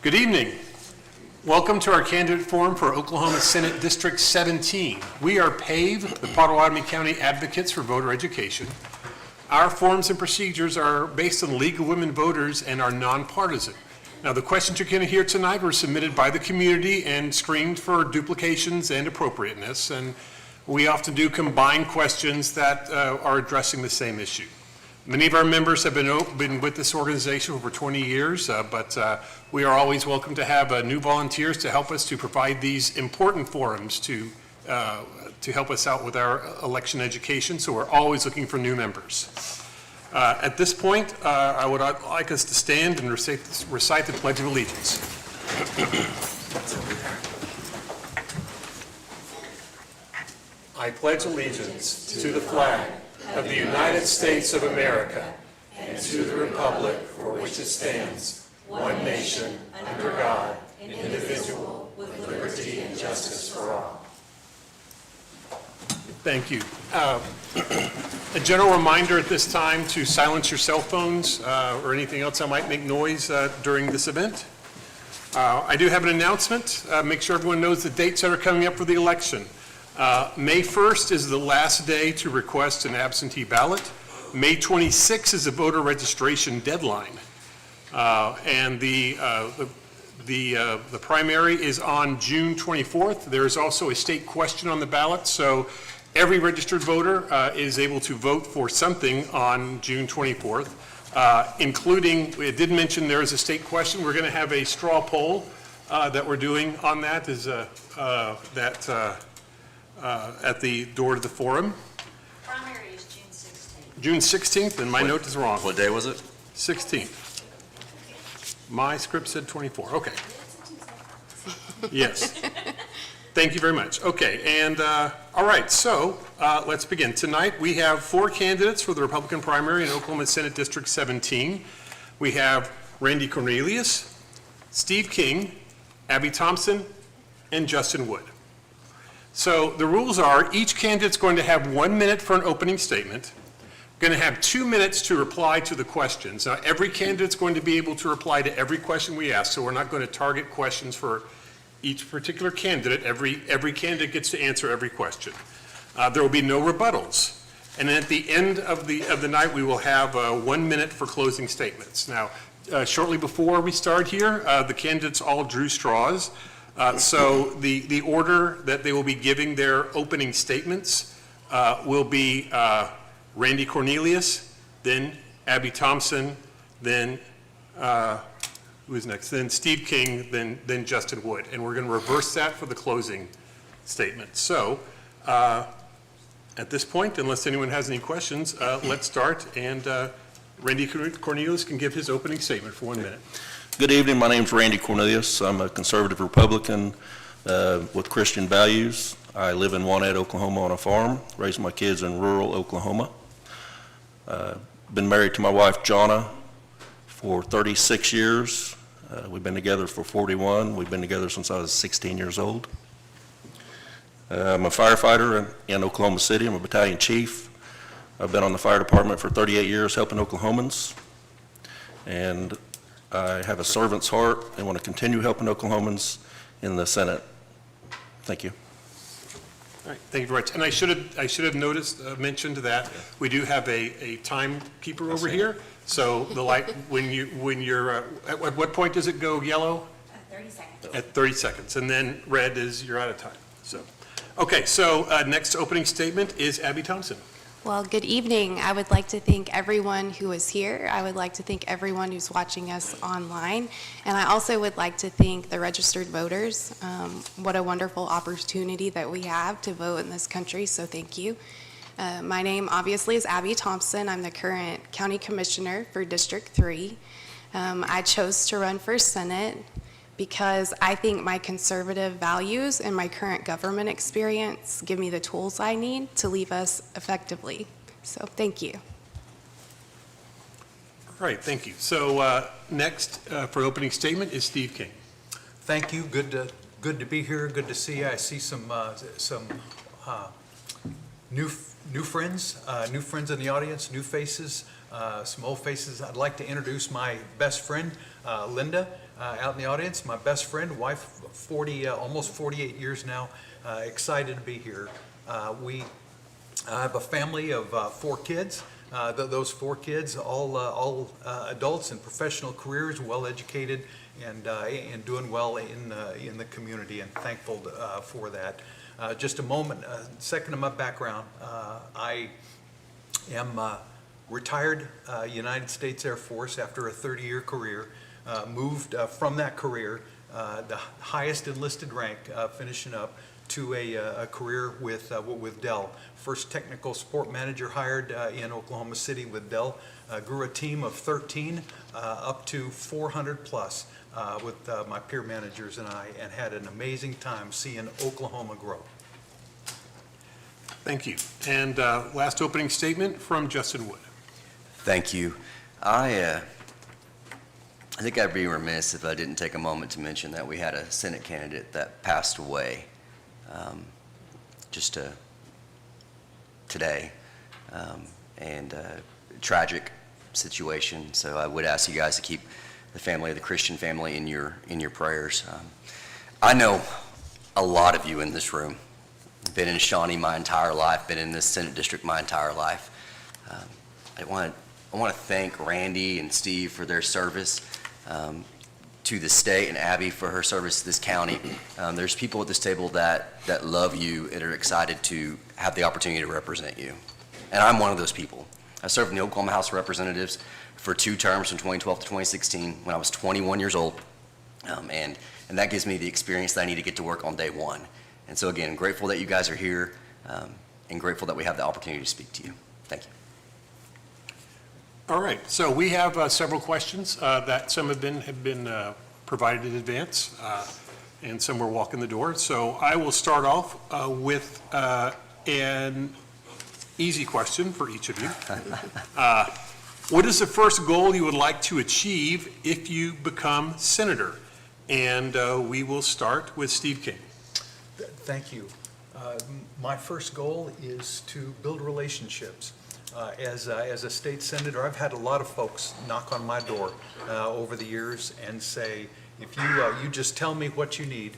Good evening. Welcome to our candidate forum for Oklahoma Senate District 17. We are PAVE, the Potawatomi County Advocates for Voter Education. Our forms and procedures are based on the League of Women Voters and are nonpartisan. Now, the questions you're going to hear tonight were submitted by the community and screened for duplications and appropriateness, and we often do combined questions that are addressing the same issue. Many of our members have been with this organization for over 20 years, but we are always welcome to have new volunteers to help us to provide these important forums to help us out with our election education, so we're always looking for new members. At this point, I would like us to stand and recite the Pledge of Allegiance. I pledge allegiance to the flag of the United States of America and to the republic for which it stands, one nation, under God, indivisible, with liberty and justice for all. Thank you. A general reminder at this time to silence your cell phones or anything else that might make noise during this event. I do have an announcement. Make sure everyone knows the dates that are coming up for the election. May 1st is the last day to request an absentee ballot. May 26th is the voter registration deadline. And the primary is on June 24th. There is also a state question on the ballot, so every registered voter is able to vote for something on June 24th, including, it did mention there is a state question. We're going to have a straw poll that we're doing on that at the door to the forum. Primary is June 16th. June 16th, and my note is wrong. What day was it? 16th. My script said 24. Okay. Yes. Thank you very much. Okay, and all right, so let's begin. Tonight we have 4 candidates for the Republican primary in Oklahoma Senate District 17. We have Randy Cornelius, Steve King, Abby Thompson, and Justin Wood. So the rules are each candidate's going to have 1 minute for an opening statement, going to have 2 minutes to reply to the questions. Now, every candidate's going to be able to reply to every question we ask, so we're not going to target questions for each particular candidate. Every candidate gets to answer every question. There will be no rebuttals. And then at the end of the night, we will have 1 minute for closing statements. Now, shortly before we start here, the candidates all drew straws. So the order that they will be giving their opening statements will be Randy Cornelius, then Abby Thompson, then who is next? Then Steve King, then Justin Wood. And we're going to reverse that for the closing statement. So at this point, unless anyone has any questions, let's start. And Randy Cornelius can give his opening statement for 1 minute. Good evening. My name is Randy Cornelius. I'm a conservative Republican with Christian values. I live in Wanette, Oklahoma on a farm, raised my kids in rural Oklahoma. Been married to my wife, Jonna, for 36 years. We've been together for 41. We've been together since I was 16 years old. I'm a firefighter in Oklahoma City. I'm a battalion chief. I've been on the fire department for 38 years helping Oklahomans. And I have a servant's heart and want to continue helping Oklahomans in the Senate. Thank you. All right, thank you very much. And I should have mentioned that we do have a timekeeper over here. So the light, when you're at what point does it go yellow? 30 seconds. At 30 seconds, and then red is you're out of time. So, okay. So next opening statement is Abby Thompson. Well, good evening. I would like to thank everyone who is here. I would like to thank everyone who's watching us online. And I also would like to thank the registered voters. What a wonderful opportunity that we have to vote in this country, so thank you. My name obviously is Abby Thompson. I'm the current county commissioner for District 3. I chose to run for Senate because I think my conservative values and my current government experience give me the tools I need to lead us effectively. So thank you. All right, thank you. So next for opening statement is Steve King. Thank you. Good to be here. Good to see you. I see some new friends in the audience, new faces. some old faces. I'd like to introduce my best friend, Linda, out in the audience. My best friend, wife, almost 48 years now. Excited to be here. I have a family of 4 kids. Those 4 kids, all adults in professional careers, well-educated, and doing well in the community, and thankful for that. Just a moment, second of my background. I am retired United States Air Force after a 30-year career. Moved from that career, the highest enlisted rank, finishing up, to a career with Dell. First technical support manager hired in Oklahoma City with Dell. Grew a team of 13 up to 400 plus with my peer managers and I, and had an amazing time seeing Oklahoma grow. Thank you. And last opening statement from Justin Wood. Thank you. I think I'd be remiss if I didn't take a moment to mention that we had a Senate candidate that passed away just today, and tragic situation. So I would ask you guys to keep the family, the Christian family, in your prayers. I know a lot of you in this room. Been in Shawnee my entire life. Been in this Senate district my entire life. I want to thank Randy and Steve for their service to the state, and Abby for her service to this county. There's people at this table that love you and are excited to have the opportunity to represent you. And I'm one of those people. I served in the Oklahoma House of Representatives for 2 terms from 2012 to 2016 when I was 21 years old. And that gives me the experience that I need to get to work on day one. And so again, grateful that you guys are here, and grateful that we have the opportunity to speak to you. Thank you. All right, so we have several questions that some have been provided in advance, and some were walking the door. So I will start off with an easy question for each of you. What is the first goal you would like to achieve if you become senator? And we will start with Steve King. Thank you. My first goal is to build relationships. As a state senator, I've had a lot of folks knock on my door over the years and say, if you just tell me what you need,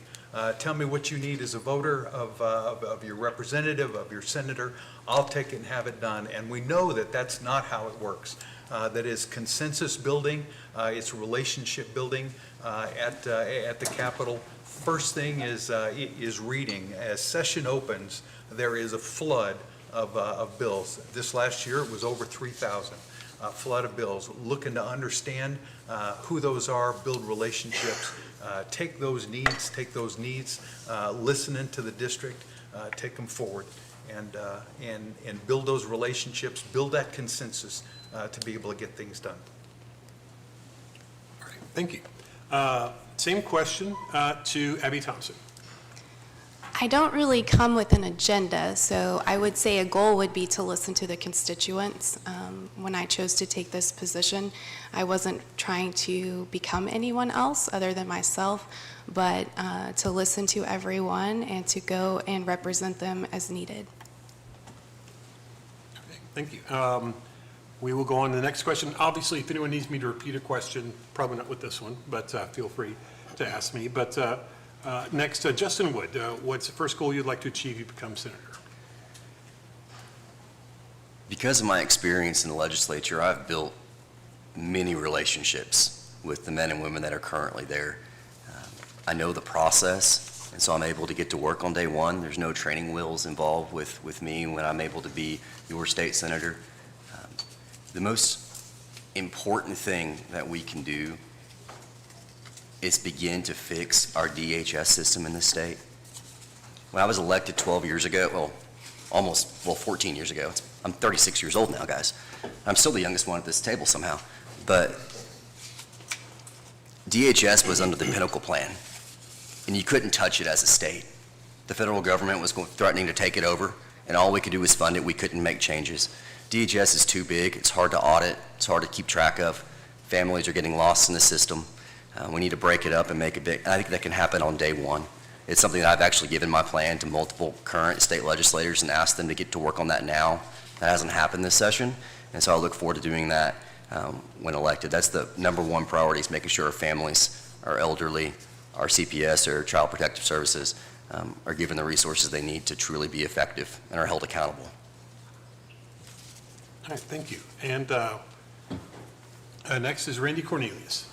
tell me what you need as a voter of your representative, of your senator, I'll take it and have it done. And we know that that's not how it works. That is consensus building, it's relationship building at the Capitol. First thing is reading. As session opens, there is a flood of bills. This last year, it was over 3,000. Flood of bills, looking to understand who those are, build relationships, take those needs, listening to the district, take them forward, and build those relationships, build that consensus to be able to get things done. All right, thank you. Same question to Abby Thompson. I don't really come with an agenda, so I would say a goal would be to listen to the constituents. When I chose to take this position, I wasn't trying to become anyone else other than myself, but to listen to everyone and to go and represent them as needed. Okay, thank you. We will go on to the next question. Obviously, if anyone needs me to repeat a question, probably not with this one, but feel free to ask me. But next, Justin Wood, what's the first goal you'd like to achieve if you become senator? Because of my experience in the legislature, I've built many relationships with the men and women that are currently there. I know the process, and so I'm able to get to work on day one. There's no training wheels involved with me when I'm able to be your state senator. The most important thing that we can do is begin to fix our DHS system in the state. When I was elected 12 years ago, 14 years ago, I'm 36 years old now, guys. I'm still the youngest one at this table somehow. But DHS was under the Pinnacle Plan, and you couldn't touch it as a state. The federal government was threatening to take it over, and all we could do was fund it. We couldn't make changes. DHS is too big. It's hard to audit. It's hard to keep track of. Families are getting lost in the system. We need to break it up and make it big. I think that can happen on day one. It's something that I've actually given my plan to multiple current state legislators and asked them to get to work on that now. That hasn't happened this session. And so I look forward to doing that when elected. That's the number one priority, is making sure our families, our elderly, our CPS, or Child Protective Services are given the resources they need to truly be effective and are held accountable. All right, thank you. And next is Randy Cornelius.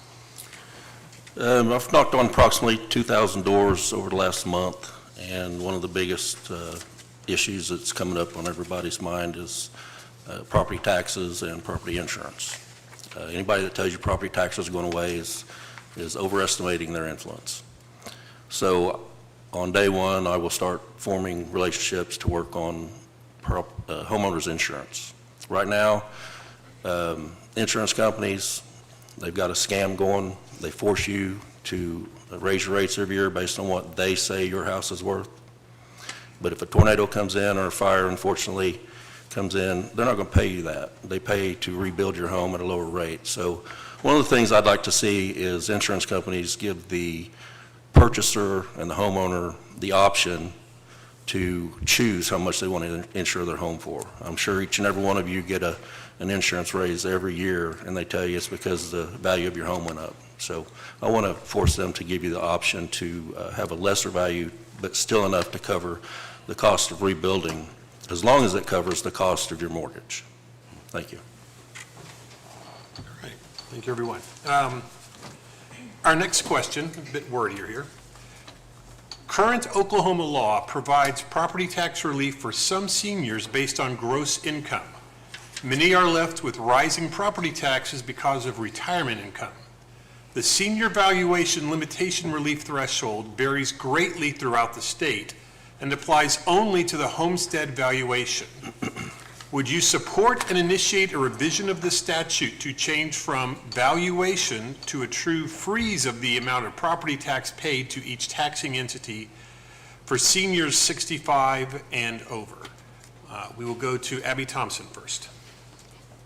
I've knocked on approximately 2,000 doors over the last month, and one of the biggest issues that's coming up on everybody's mind is property taxes and property insurance. Anybody that tells you property taxes are going away is overestimating their influence. So on day one, I will start forming relationships to work on homeowners insurance. Right now, insurance companies, they've got a scam going. They force you to raise your rates every year based on what they say your house is worth. But if a tornado comes in or a fire, unfortunately, comes in, they're not going to pay you that. They pay to rebuild your home at a lower rate. So one of the things I'd like to see is insurance companies give the purchaser and the homeowner the option to choose how much they want to insure their home for. I'm sure each and every one of you get an insurance raise every year, and they tell you it's because the value of your home went up. So I want to force them to give you the option to have a lesser value, but still enough to cover the cost of rebuilding, as long as it covers the cost of your mortgage. Thank you. All right, thank you, everyone. Our next question, a bit wordier here. Current Oklahoma law provides property tax relief for some seniors based on gross income. Many are left with rising property taxes because of retirement income. The senior valuation limitation relief threshold varies greatly throughout the state and applies only to the homestead valuation. Would you support and initiate a revision of the statute to change from valuation to a true freeze of the amount of property tax paid to each taxing entity for seniors 65 and over? We will go to Abby Thompson first.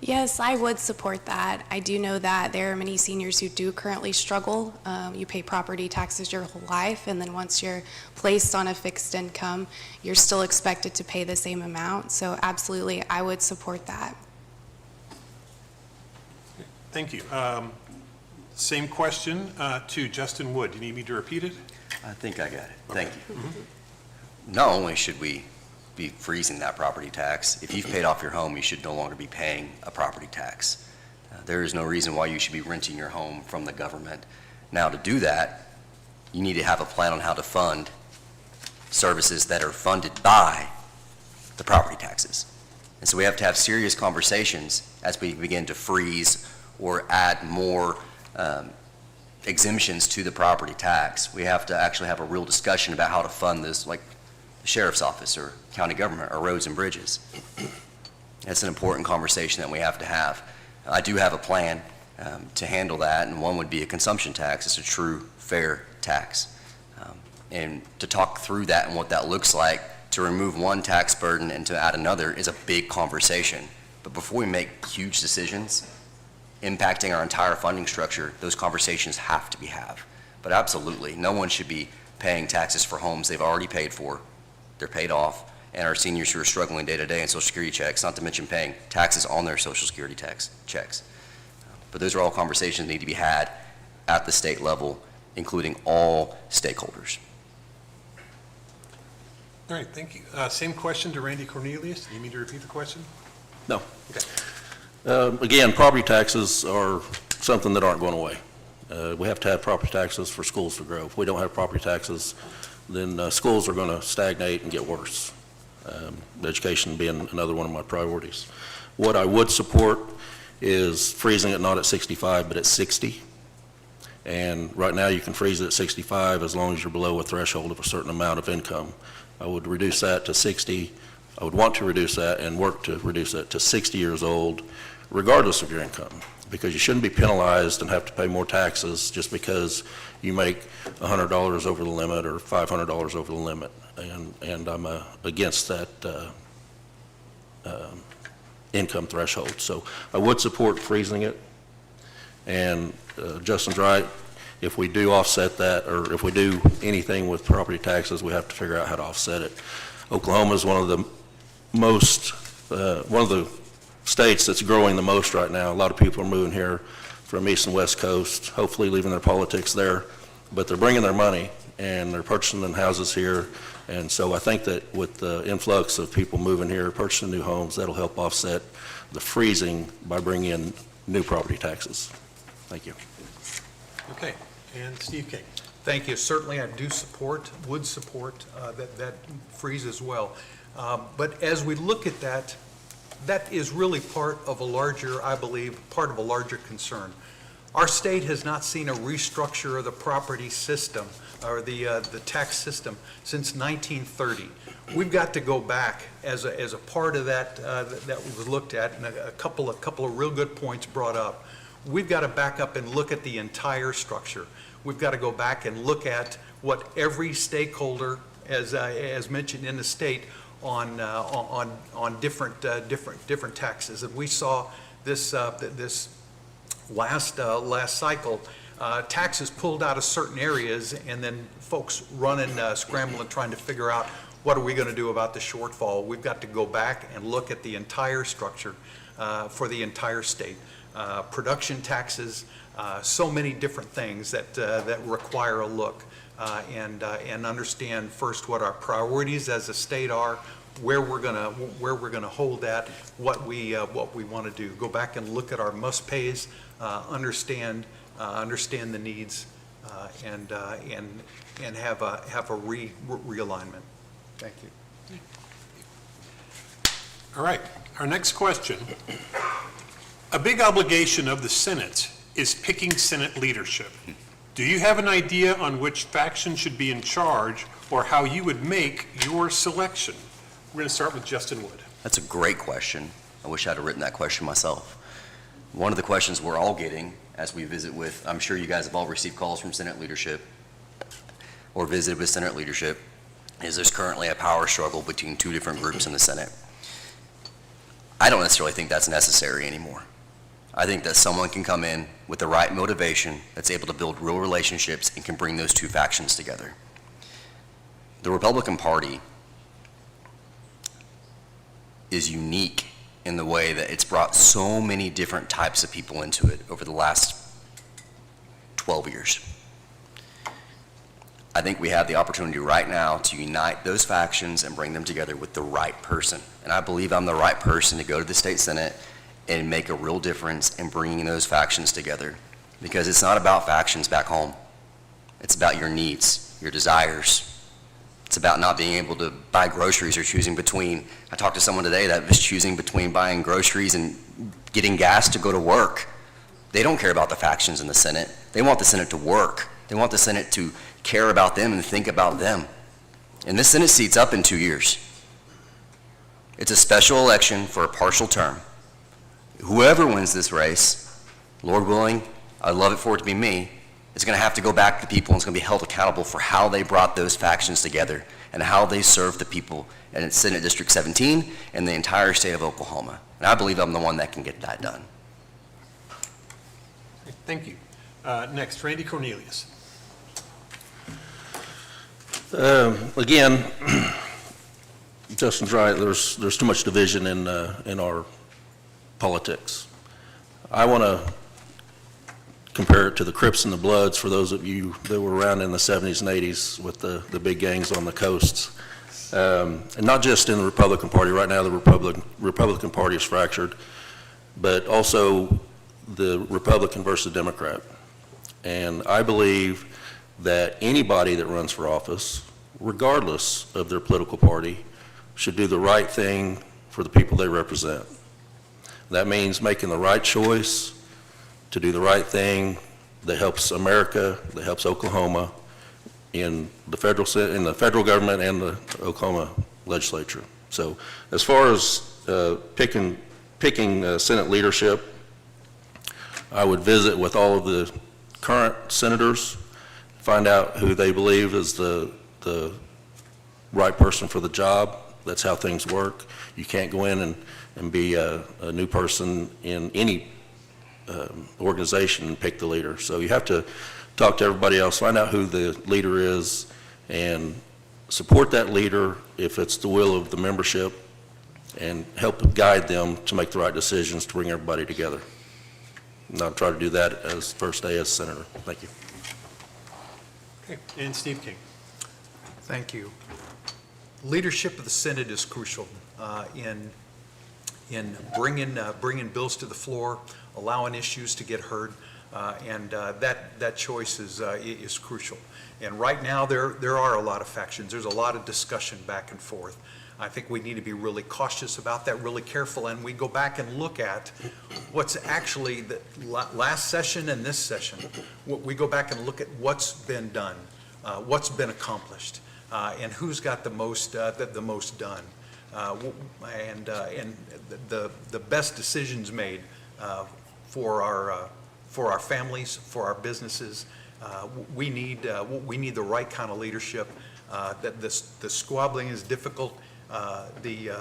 Yes, I would support that. I do know that there are many seniors who do currently struggle. You pay property taxes your whole life, and then once you're placed on a fixed income, you're still expected to pay the same amount. So absolutely, I would support that. Thank you. Same question to Justin Wood. Do you need me to repeat it? I think I got it. Thank you. Not only should we be freezing that property tax, if you've paid off your home, you should no longer be paying a property tax. There is no reason why you should be renting your home from the government. Now, to do that, you need to have a plan on how to fund services that are funded by the property taxes. And so we have to have serious conversations as we begin to freeze or add more exemptions to the property tax. We have to actually have a real discussion about how to fund this, like the sheriff's office or county government or roads and bridges. That's an important conversation that we have to have. I do have a plan to handle that, and one would be a consumption tax. It's a true, fair tax. And to talk through that and what that looks like, to remove one tax burden and to add another is a big conversation. But before we make huge decisions impacting our entire funding structure, those conversations have to be had. But absolutely, no one should be paying taxes for homes they've already paid for. They're paid off, and our seniors who are struggling day to day in Social Security checks, not to mention paying taxes on their Social Security checks. But those are all conversations that need to be had at the state level, including all stakeholders. All right, thank you. Same question to Randy Cornelius. Do you need me to repeat the question? No. Okay. Again, property taxes are something that aren't going away. We have to have property taxes for schools to grow. If we don't have property taxes, then schools are going to stagnate and get worse. Education being another one of my priorities. What I would support is freezing it not at 65, but at 60. And right now you can freeze it at 65 as long as you're below a threshold of a certain amount of income. I would reduce that to 60. I would want to reduce that and work to reduce that to 60 years old, regardless of your income, because you shouldn't be penalized and have to pay more taxes just because you make $100 over the limit or $500 over the limit. And I'm against that income threshold. So I would support freezing it. And Justin's right. If we do offset that, or if we do anything with property taxes, we have to figure out how to offset it. Oklahoma is one of the states that's growing the most right now. A lot of people are moving here from East and West Coast, hopefully leaving their politics there, but they're bringing their money and they're purchasing houses here. And so I think that with the influx of people moving here, purchasing new homes, that'll help offset the freezing by bringing in new property taxes. Thank you. Okay, and Steve King. Thank you. Certainly, I would support that freeze as well. But as we look at that, that is really part of a larger, I believe, part of a larger concern. Our state has not seen a restructure of the property system or the tax system since 1930. We've got to go back as a part of that that was looked at, and a couple of real good points brought up. We've got to back up and look at the entire structure. We've got to go back and look at what every stakeholder, as mentioned in the state, on different taxes. And we saw this this last cycle, taxes pulled out of certain areas, and then folks running, scrambling, trying to figure out what are we going to do about the shortfall. We've got to go back and look at the entire structure for the entire state. Production taxes, so many different things that require a look, and understand first what our priorities as a state are, where we're gonna hold that, what we want to do. Go back and look at our must-pays, understand the needs, and have a realignment. Thank you. All right, our next question. A big obligation of the Senate is picking Senate leadership. Do you have an idea on which faction should be in charge or how you would make your selection? We're going to start with Justin Wood. That's a great question. I wish I'd have written that question myself. One of the questions we're all getting as we visit with, I'm sure you guys have all received calls from Senate leadership or visited with Senate leadership, is there's currently a power struggle between two different groups in the Senate. I don't necessarily think that's necessary anymore. I think that someone can come in with the right motivation that's able to build real relationships and can bring those two factions together. The Republican Party is unique in the way that it's brought so many different types of people into it over the last 12 years. I think we have the opportunity right now to unite those factions and bring them together with the right person. And I believe I'm the right person to go to the state Senate and make a real difference in bringing those factions together. Because it's not about factions back home. It's about your needs, your desires. It's about not being able to buy groceries or choosing between. I talked to someone today that was choosing between buying groceries and getting gas to go to work. They don't care about the factions in the Senate. They want the Senate to work. They want the Senate to care about them and think about them. And this Senate seat's up in 2 years. It's a special election for a partial term. Whoever wins this race, Lord willing, I'd love it for it to be me, is going to have to go back to the people and is going to be held accountable for how they brought those factions together and how they served the people in Senate District 17 and the entire state of Oklahoma. And I believe I'm the one that can get that done. Thank you. Next, Randy Cornelius. Again, Justin's right. There's too much division in our politics. I want to compare it to the Crips and the Bloods for those of you that were around in the 70s and 80s with the big gangs on the coasts. And not just in the Republican Party. Right now the Republican Party is fractured, but also the Republican versus Democrat. And I believe that anybody that runs for office, regardless of their political party, should do the right thing for the people they represent. That means making the right choice to do the right thing that helps America, that helps Oklahoma in the federal government and the Oklahoma legislature. So as far as picking Senate leadership, I would visit with all of the current senators, find out who they believe is the right person for the job. That's how things work. You can't go in and be a new person in any organization and pick the leader. So you have to talk to everybody else, find out who the leader is, and support that leader if it's the will of the membership. and help guide them to make the right decisions to bring everybody together. And I'll try to do that as first day as senator. Thank you. Okay, and Steve King. Thank you. Leadership of the Senate is crucial in bringing bills to the floor, allowing issues to get heard, and that choice is crucial. And right now, there are a lot of factions. There's a lot of discussion back and forth. I think we need to be really cautious about that, really careful, and we go back and look at what's actually the last session and this session. We go back and look at what's been done, what's been accomplished, and who's got the most done, and the best decisions made for our families, for our businesses. We need the right kind of leadership. That the squabbling is difficult. The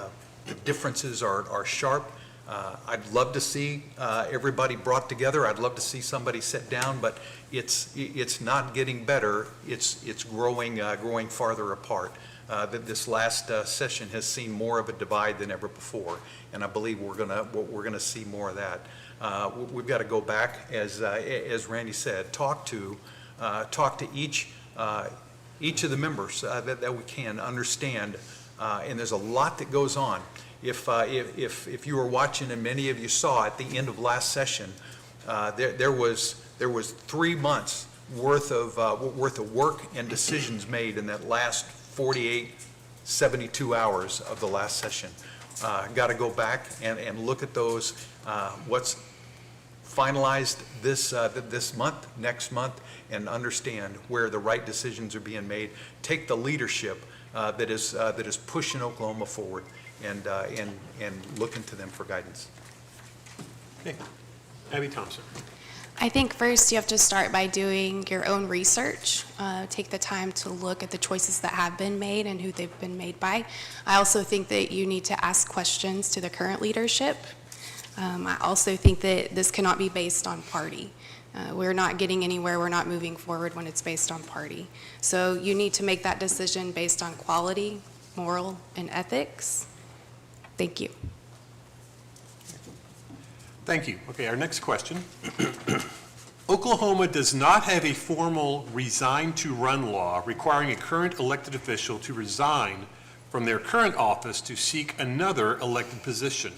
differences are sharp. I'd love to see everybody brought together. I'd love to see somebody sit down, but it's not getting better. It's growing farther apart. That this last session has seen more of a divide than ever before, and I believe we're gonna see more of that. We've got to go back, as Randy said, talk to each of the members that we can understand. And there's a lot that goes on. If you were watching, and many of you saw at the end of last session, there was 3 months worth of work and decisions made in that last 48, 72 hours of the last session. Got to go back and look at those. What's finalized this month, next month, and understand where the right decisions are being made. Take the leadership that is pushing Oklahoma forward, and looking to them for guidance. Okay, Abby Thompson. I think first you have to start by doing your own research. Take the time to look at the choices that have been made and who they've been made by. I also think that you need to ask questions to the current leadership. I also think that this cannot be based on party. We're not getting anywhere, we're not moving forward when it's based on party. So you need to make that decision based on quality, moral, and ethics. Thank you. Thank you. Okay, our next question. Oklahoma does not have a formal resign to run law requiring a current elected official to resign from their current office to seek another elected position.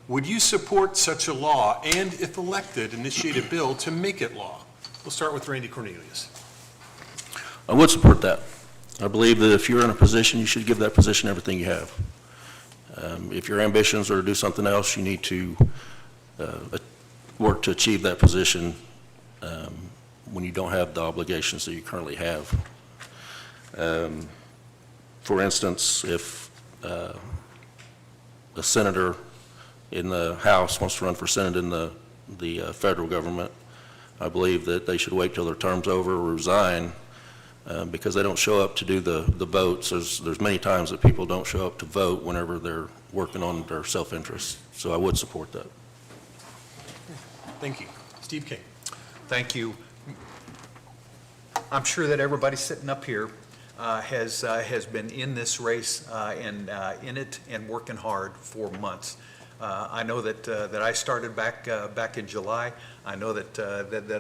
Would you support such a law, and if elected, initiate a bill to make it law? We'll start with Randy Cornelius. I would support that. I believe that if you're in a position, you should give that position everything you have. If your ambitions are to do something else, you need to work to achieve that position when you don't have the obligations that you currently have. For instance, if a senator in the House wants to run for Senate in the federal government, I believe that they should wait till their term's over or resign, because they don't show up to do the votes. There's many times that people don't show up to vote whenever they're working on their self-interest. So I would support that. Thank you. Steve King. Thank you. I'm sure that everybody sitting up here has been in this race and in it and working hard for months. I know that I started back in July. I know that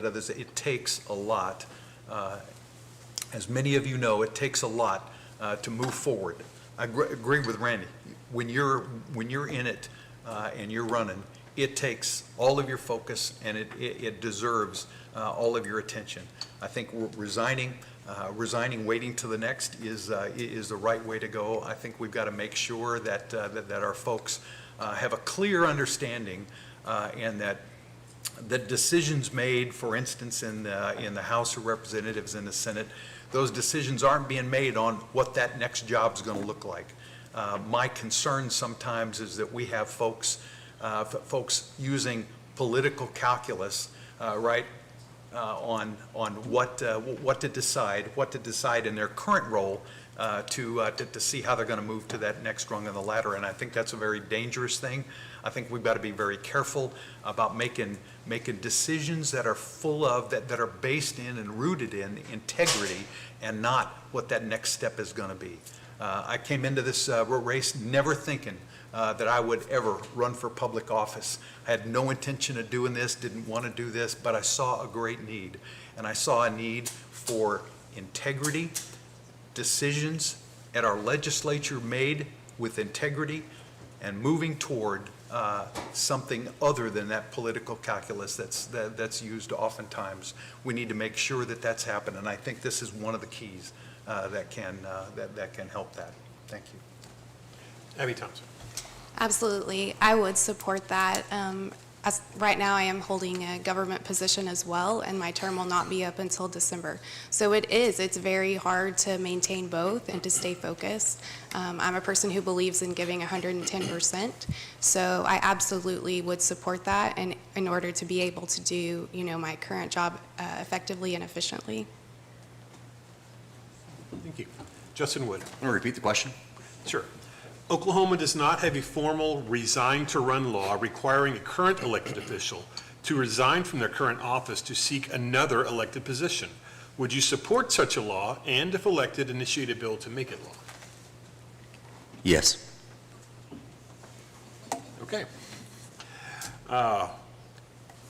others. It takes a lot. As many of you know, it takes a lot to move forward. I agree with Randy. When you're in it and you're running, it takes all of your focus, and it deserves all of your attention. I think resigning, waiting to the next is the right way to go. I think we've got to make sure that our folks have a clear understanding, and that the decisions made, for instance, in the House of Representatives and the Senate, those decisions aren't being made on what that next job is going to look like. My concern sometimes is that we have folks using political calculus, right, on what to decide in their current role to see how they're going to move to that next rung on the ladder. And I think that's a very dangerous thing. I think we've got to be very careful about making decisions that are full of, that are based in and rooted in integrity, and not what that next step is going to be. I came into this race never thinking that I would ever run for public office. I had no intention of doing this, didn't want to do this, but I saw a great need. And I saw a need for integrity, decisions at our legislature made with integrity, and moving toward something other than that political calculus that's used oftentimes. We need to make sure that that's happened, and I think this is one of the keys that can help that. Thank you. Abby Thompson. Absolutely. I would support that. Right now, I am holding a government position as well, and my term will not be up until December. So it's very hard to maintain both and to stay focused. I'm a person who believes in giving 110%, so I absolutely would support that and in order to be able to do, my current job effectively and efficiently. Thank you. Justin Wood. Want to repeat the question? Sure. Oklahoma does not have a formal resign to run law requiring a current elected official to resign from their current office to seek another elected position. Would you support such a law and, if elected, initiate a bill to make it law? Yes. Okay.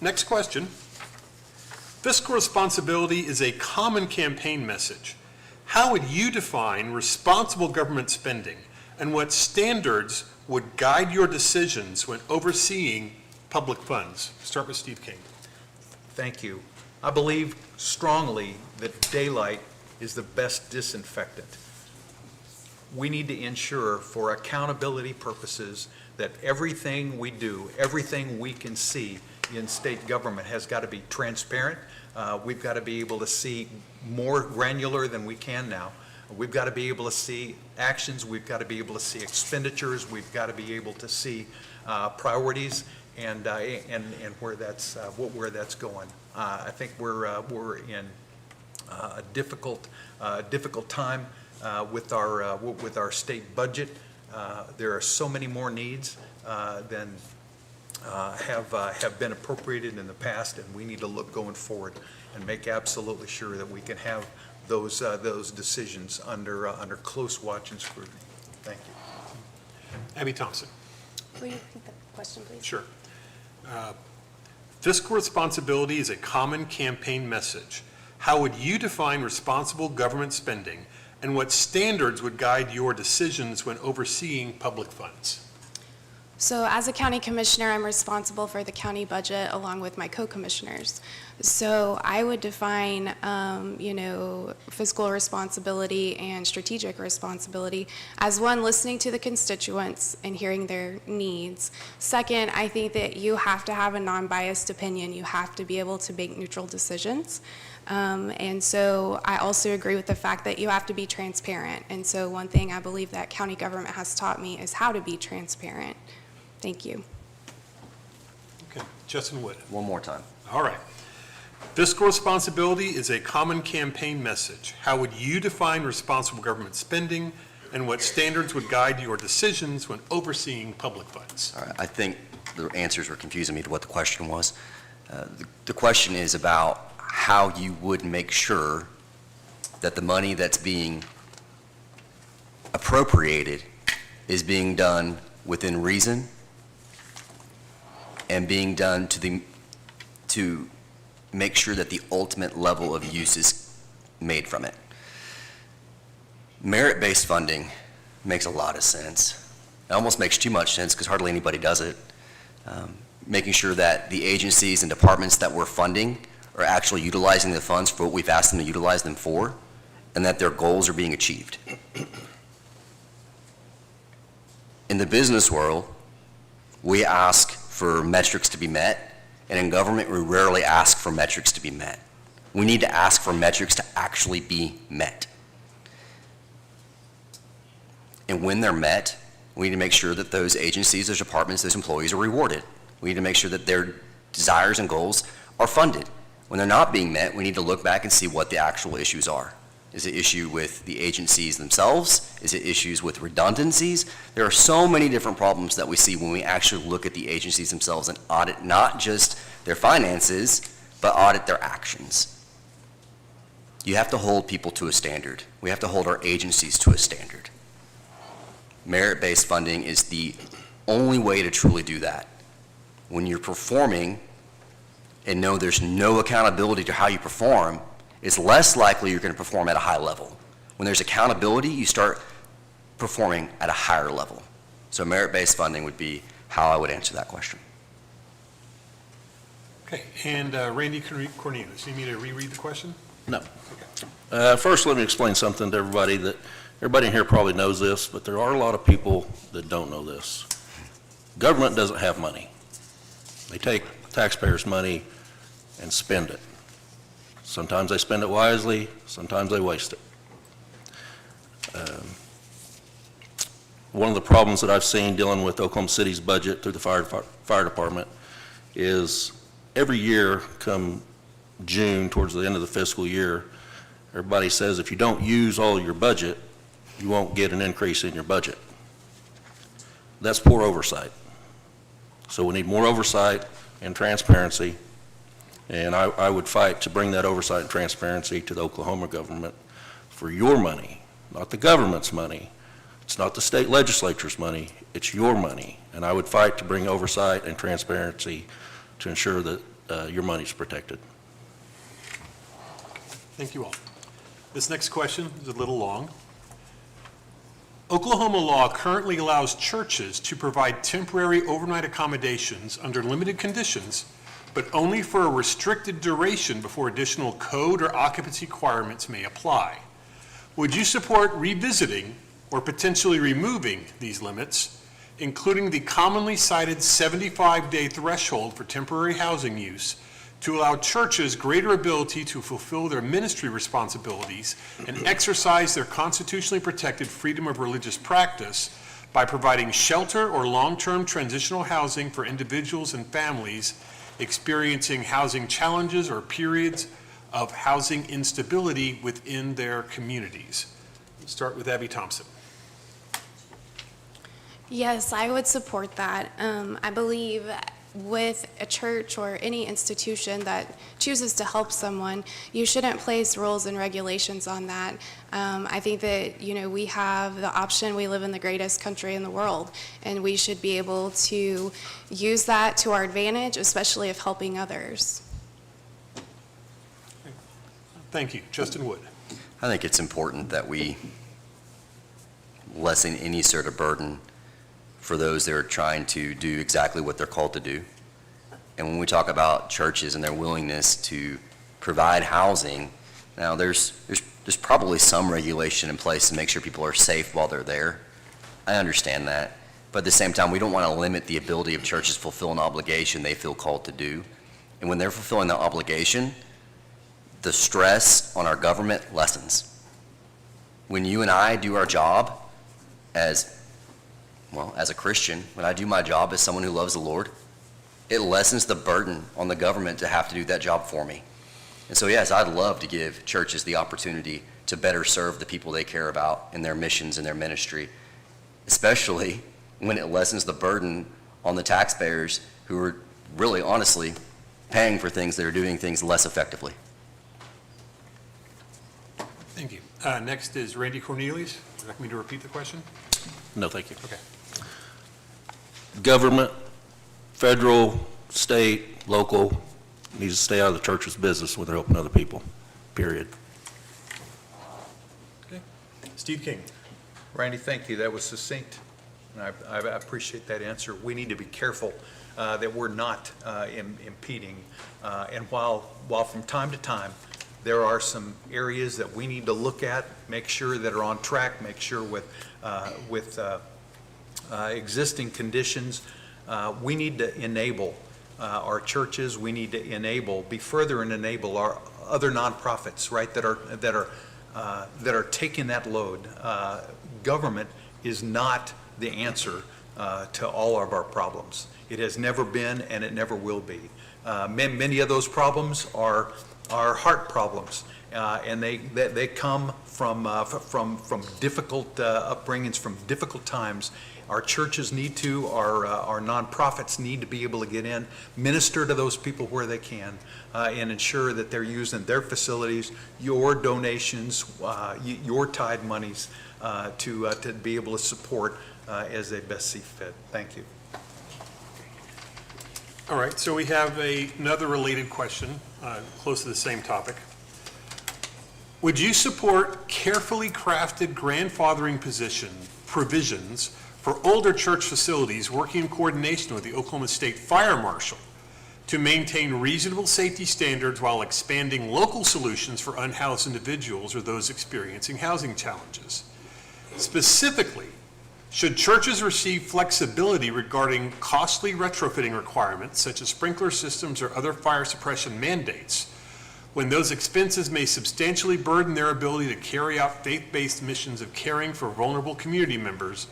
Next question. Fiscal responsibility is a common campaign message. How would you define responsible government spending, and what standards would guide your decisions when overseeing public funds? Start with Steve King. Thank you. I believe strongly that daylight is the best disinfectant. We need to ensure, for accountability purposes, that everything we do, everything we can see in state government has got to be transparent. We've got to be able to see more granular than we can now. We've got to be able to see actions, we've got to be able to see expenditures, we've got to be able to see priorities and where that's going. I think we're in a difficult time with our state budget. There are so many more needs than have been appropriated in the past, and we need to look going forward and make absolutely sure that we can have those decisions under close watch and scrutiny. Thank you. Abby Thompson. Will you repeat the question, please? Sure. Fiscal responsibility is a common campaign message. How would you define responsible government spending, and what standards would guide your decisions when overseeing public funds? So as a county commissioner, I'm responsible for the county budget along with my co-commissioners. So I would define, fiscal responsibility and strategic responsibility as one, listening to the constituents and hearing their needs. Second, I think that you have to have a non-biased opinion. You have to be able to make neutral decisions. And so I also agree with the fact that you have to be transparent. And so one thing I believe that county government has taught me is how to be transparent. Thank you. Okay. Justin Wood. One more time. All right. Fiscal responsibility is a common campaign message. How would you define responsible government spending, and what standards would guide your decisions when overseeing public funds? All right. I think the answers were confusing me to what the question was. The question is about how you would make sure that the money that's being appropriated is being done within reason and being done to make sure that the ultimate level of use is made from it. Merit-based funding makes a lot of sense. It almost makes too much sense because hardly anybody does it. Making sure that the agencies and departments that we're funding are actually utilizing the funds for what we've asked them to utilize them for, and that their goals are being achieved. In the business world, we ask for metrics to be met, and in government, we rarely ask for metrics to be met. We need to ask for metrics to actually be met. And when they're met, we need to make sure that those agencies, those departments, those employees are rewarded. We need to make sure that their desires and goals are funded. When they're not being met, we need to look back and see what the actual issues are. Is it issue with the agencies themselves? Is it issues with redundancies? There are so many different problems that we see when we actually look at the agencies themselves and audit not just their finances, but audit their actions. You have to hold people to a standard. We have to hold our agencies to a standard. Merit-based funding is the only way to truly do that. When you're performing and know there's no accountability to how you perform, it's less likely you're going to perform at a high level. When there's accountability, you start performing at a higher level. So merit-based funding would be how I would answer that question. Okay, and Randy Cornelius, you need me to reread the question? No. First, let me explain something to everybody that, everybody in here probably knows this, but there are a lot of people that don't know this. Government doesn't have money. They take taxpayers' money and spend it. Sometimes they spend it wisely, sometimes they waste it. One of the problems that I've seen dealing with Oklahoma City's budget through the fire department is every year come June, towards the end of the fiscal year, everybody says if you don't use all your budget, you won't get an increase in your budget. That's poor oversight. So we need more oversight and transparency, and I would fight to bring that oversight and transparency to the Oklahoma government for your money, not the government's money. It's not the state legislature's money, it's your money. And I would fight to bring oversight and transparency to ensure that your money's protected. Thank you all. This next question is a little long. Oklahoma law currently allows churches to provide temporary overnight accommodations under limited conditions, but only for a restricted duration before additional code or occupancy requirements may apply. Would you support revisiting or potentially removing these limits, including the commonly cited 75-day threshold for temporary housing use, to allow churches greater ability to fulfill their ministry responsibilities and exercise their constitutionally protected freedom of religious practice by providing shelter or long-term transitional housing for individuals and families experiencing housing challenges or periods of housing instability within their communities? Let's start with Abby Thompson. Yes, I would support that. I believe with a church or any institution that chooses to help someone, you shouldn't place rules and regulations on that. I think that, we have the option, we live in the greatest country in the world, and we should be able to use that to our advantage, especially if helping others. Thank you. Justin Wood. I think it's important that we lessen any sort of burden for those that are trying to do exactly what they're called to do. And when we talk about churches and their willingness to provide housing, now there's probably some regulation in place to make sure people are safe while they're there. I understand that. But at the same time, we don't want to limit the ability of churches to fulfill an obligation they feel called to do. And when they're fulfilling that obligation, the stress on our government lessens. When you and I do our job as a Christian, when I do my job as someone who loves the Lord, it lessens the burden on the government to have to do that job for me. And so, yes, I'd love to give churches the opportunity to better serve the people they care about in their missions and their ministry, especially when it lessens the burden on the taxpayers who are really, honestly, paying for things that are doing things less effectively. Thank you. Next is Randy Cornelius. Would you like me to repeat the question? No, thank you. Okay. Government, federal, state, local, needs to stay out of the church's business when they're helping other people, period. Okay. Steve King. Randy, thank you. That was succinct, and I appreciate that answer. We need to be careful that we're not impeding. And while from time to time, there are some areas that we need to look at, make sure that are on track, make sure with existing conditions, we need to enable our churches. We need to be further and enable our other nonprofits, right, that are taking that load. Government is not the answer to all of our problems. It has never been, and it never will be. Many of those problems are heart problems, and they come from difficult upbringings, from difficult times. Our churches need to, our nonprofits need to be able to get in, minister to those people where they can, and ensure that they're using their facilities, your donations, your tithe monies to be able to support as they best see fit. Thank you. All right, so we have another related question, close to the same topic. Would you support carefully crafted grandfathering provisions for older church facilities working in coordination with the Oklahoma State Fire Marshal to maintain reasonable safety standards while expanding local solutions for unhoused individuals or those experiencing housing challenges? Specifically, should churches receive flexibility regarding costly retrofitting requirements such as sprinkler systems or other fire suppression mandates when those expenses may substantially burden their ability to carry out faith-based missions of caring for vulnerable community members,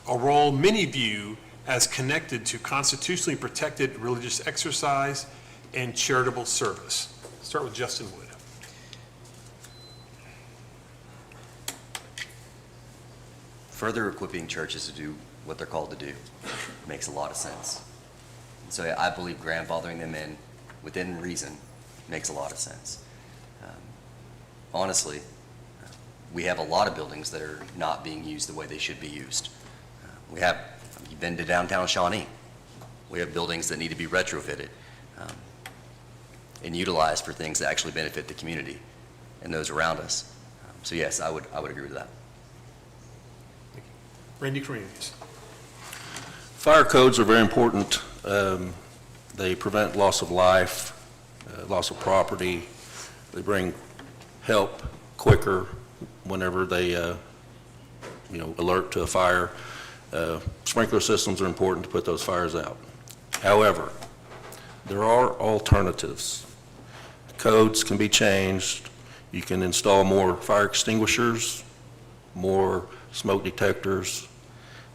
a role many view as connected to constitutionally protected religious exercise and charitable service? Start with Justin Wood. Further equipping churches to do what they're called to do makes a lot of sense. And so I believe grandfathering them in within reason makes a lot of sense. Honestly, we have a lot of buildings that are not being used the way they should be used. You've been to downtown Shawnee. We have buildings that need to be retrofitted and utilized for things that actually benefit the community and those around us. So yes, I would agree with that. Randy Cornelius. Fire codes are very important. They prevent loss of life, loss of property. They bring help quicker whenever they, alert to a fire. Sprinkler systems are important to put those fires out. However, there are alternatives. Codes can be changed. You can install more fire extinguishers, more smoke detectors,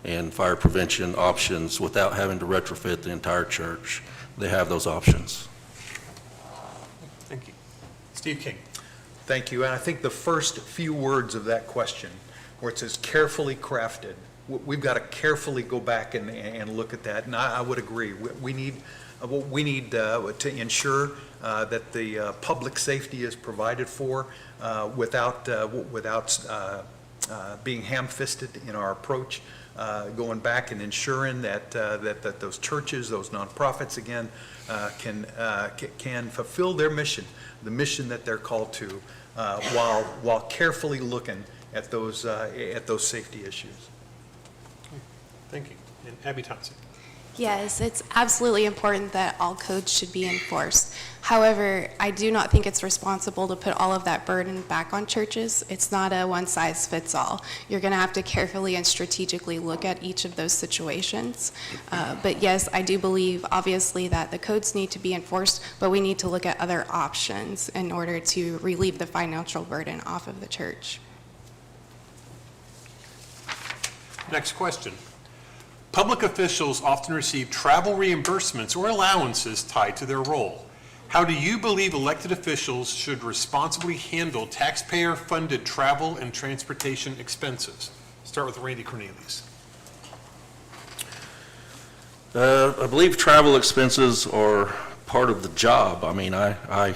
and fire prevention options without having to retrofit the entire church. They have those options. Thank you. Steve King. Thank you. And I think the first few words of that question, where it says carefully crafted, we've got to carefully go back and look at that. And I would agree. We need to ensure that the public safety is provided for without being ham-fisted in our approach, going back and ensuring that those churches, those nonprofits, again, can fulfill their mission, the mission that they're called to, while carefully looking at those safety issues. Thank you. And Abby Thompson. Yes, it's absolutely important that all codes should be enforced. However, I do not think it's responsible to put all of that burden back on churches. It's not a one-size-fits-all. You're going to have to carefully and strategically look at each of those situations. But yes, I do believe, obviously, that the codes need to be enforced, but we need to look at other options in order to relieve the financial burden off of the church. Next question. Public officials often receive travel reimbursements or allowances tied to their role. How do you believe elected officials should responsibly handle taxpayer-funded travel and transportation expenses? Start with Randy Cornelius. I believe travel expenses are part of the job. I mean, I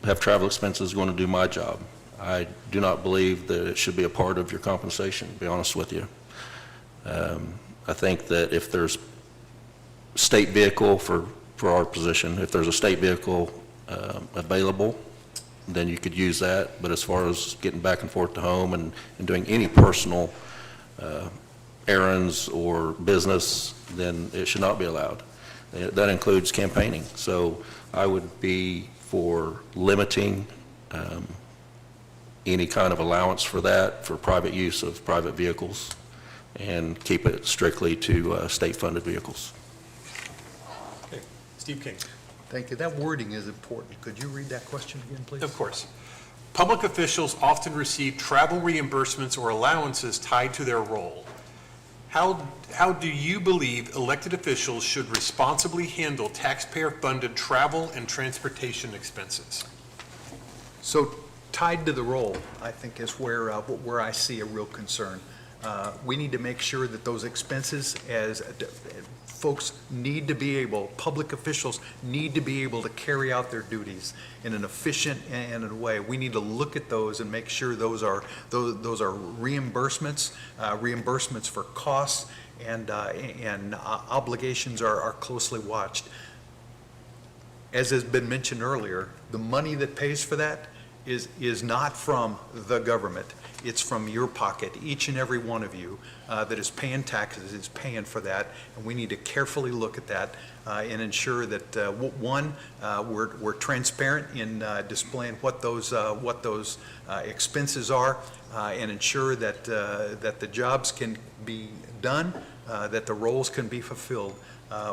have travel expenses going to do my job. I do not believe that it should be a part of your compensation, to be honest with you. I think that if there's state vehicle for our position, if there's a state vehicle available, then you could use that. But as far as getting back and forth to home and doing any personal errands or business, then it should not be allowed. That includes campaigning. So I would be for limiting any kind of allowance for that, for private use of private vehicles, and keep it strictly to state-funded vehicles. Okay. Steve King. Thank you. That wording is important. Could you read that question again, please? Of course. Public officials often receive travel reimbursements or allowances tied to their role. How do you believe elected officials should responsibly handle taxpayer-funded travel and transportation expenses? So tied to the role, I think, is where I see a real concern. We need to make sure that those expenses, as folks need to be able, public officials need to be able to carry out their duties in an efficient and in a way. We need to look at those and make sure those are reimbursements, reimbursements for costs, and obligations are closely watched. as has been mentioned earlier, the money that pays for that is not from the government. It's from your pocket. Each and every one of you that is paying taxes is paying for that, and we need to carefully look at that and ensure that, one, we're transparent in displaying what those expenses are, and ensure that the jobs can be done, that the roles can be fulfilled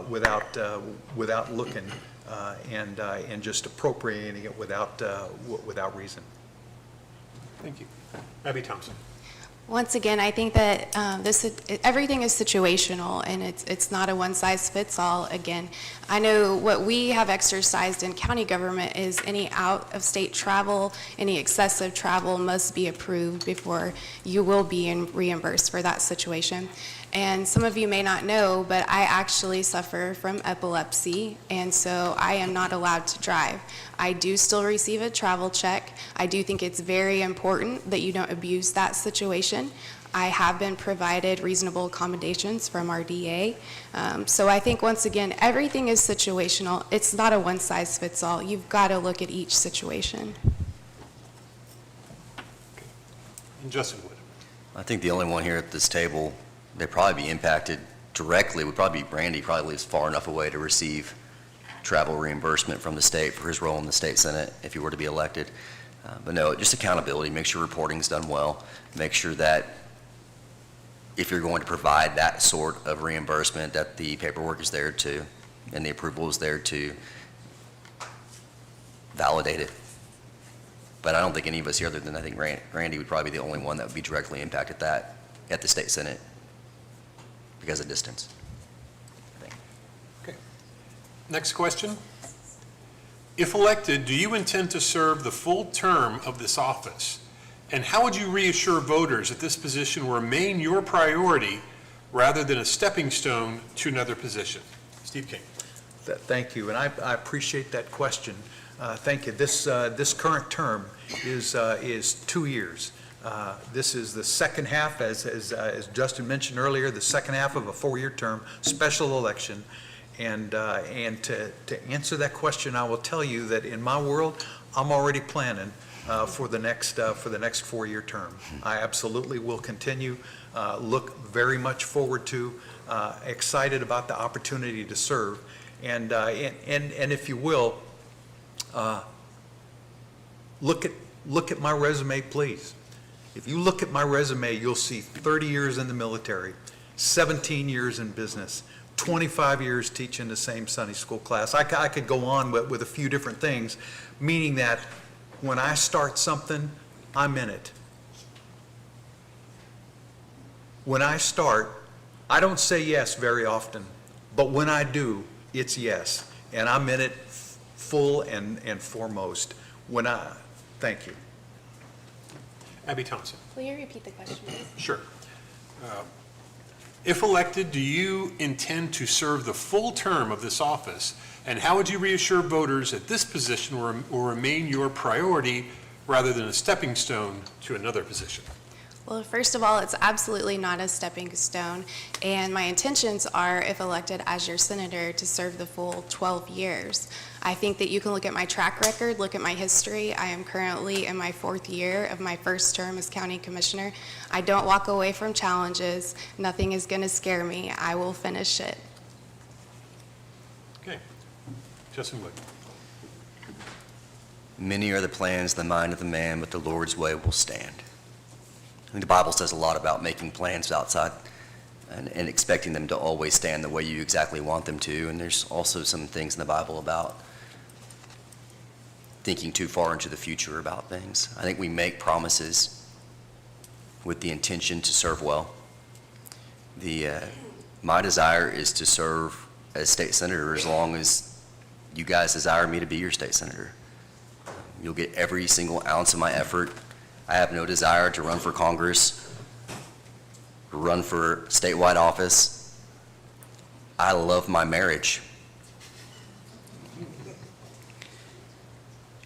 without looking and just appropriating it without reason. Thank you. Abby Thompson. Once again, I think that everything is situational, and it's not a one-size-fits-all. Again, I know what we have exercised in county government is any out-of-state travel, any excessive travel must be approved before you will be reimbursed for that situation. And some of you may not know, but I actually suffer from epilepsy, and so I am not allowed to drive. I do still receive a travel check. I do think it's very important that you don't abuse that situation. I have been provided reasonable accommodations from our DA. So I think, once again, everything is situational. It's not a one-size-fits-all. You've got to look at each situation. And Justin Wood. I think the only one here at this table, they'd probably be impacted directly, would probably be Randy. Probably lives far enough away to receive travel reimbursement from the state for his role in the state senate if he were to be elected. But no, just accountability, make sure reporting's done well, make sure that if you're going to provide that sort of reimbursement, that the paperwork is there to, and the approval is there to validate it. But I don't think any of us here, other than I think Randy, would probably be the only one that would be directly impacted that at the state senate because of distance. Okay. Next question. If elected, do you intend to serve the full term of this office? And how would you reassure voters that this position will remain your priority rather than a stepping stone to another position? Steve King. Thank you, and I appreciate that question. Thank you. This current term is 2 years. This is the second half, as Justin mentioned earlier, the second half of a 4-year term, special election. And to answer that question, I will tell you that in my world, I'm already planning for the next 4-year term. I absolutely will continue. Look very much forward to, excited about the opportunity to serve, and if you will, look at my resume, please. If you look at my resume, you'll see 30 years in the military, 17 years in business, 25 years teaching the same Sunday school class. I could go on with a few different things, meaning that when I start something, I'm in it. When I start, I don't say yes very often, but when I do, it's yes. And I'm in it full and foremost. Thank you. Abby Thompson. Will you repeat the question, please? Sure. If elected, do you intend to serve the full term of this office? And how would you reassure voters that this position will remain your priority rather than a stepping stone to another position? Well, first of all, it's absolutely not a stepping stone, and my intentions are, if elected as your senator, to serve the full 12 years. I think that you can look at my track record, look at my history. I am currently in my 4th year of my first term as county commissioner. I don't walk away from challenges. Nothing is going to scare me. I will finish it. Okay. Justin Wood. Many are the plans in the mind of the man, but the Lord's way will stand. I think the Bible says a lot about making plans outside and expecting them to always stand the way you exactly want them to. And there's also some things in the Bible about thinking too far into the future about things. I think we make promises with the intention to serve well. My desire is to serve as state senator as long as you guys desire me to be your state senator. You'll get every single ounce of my effort. I have no desire to run for Congress, run for statewide office. I love my marriage.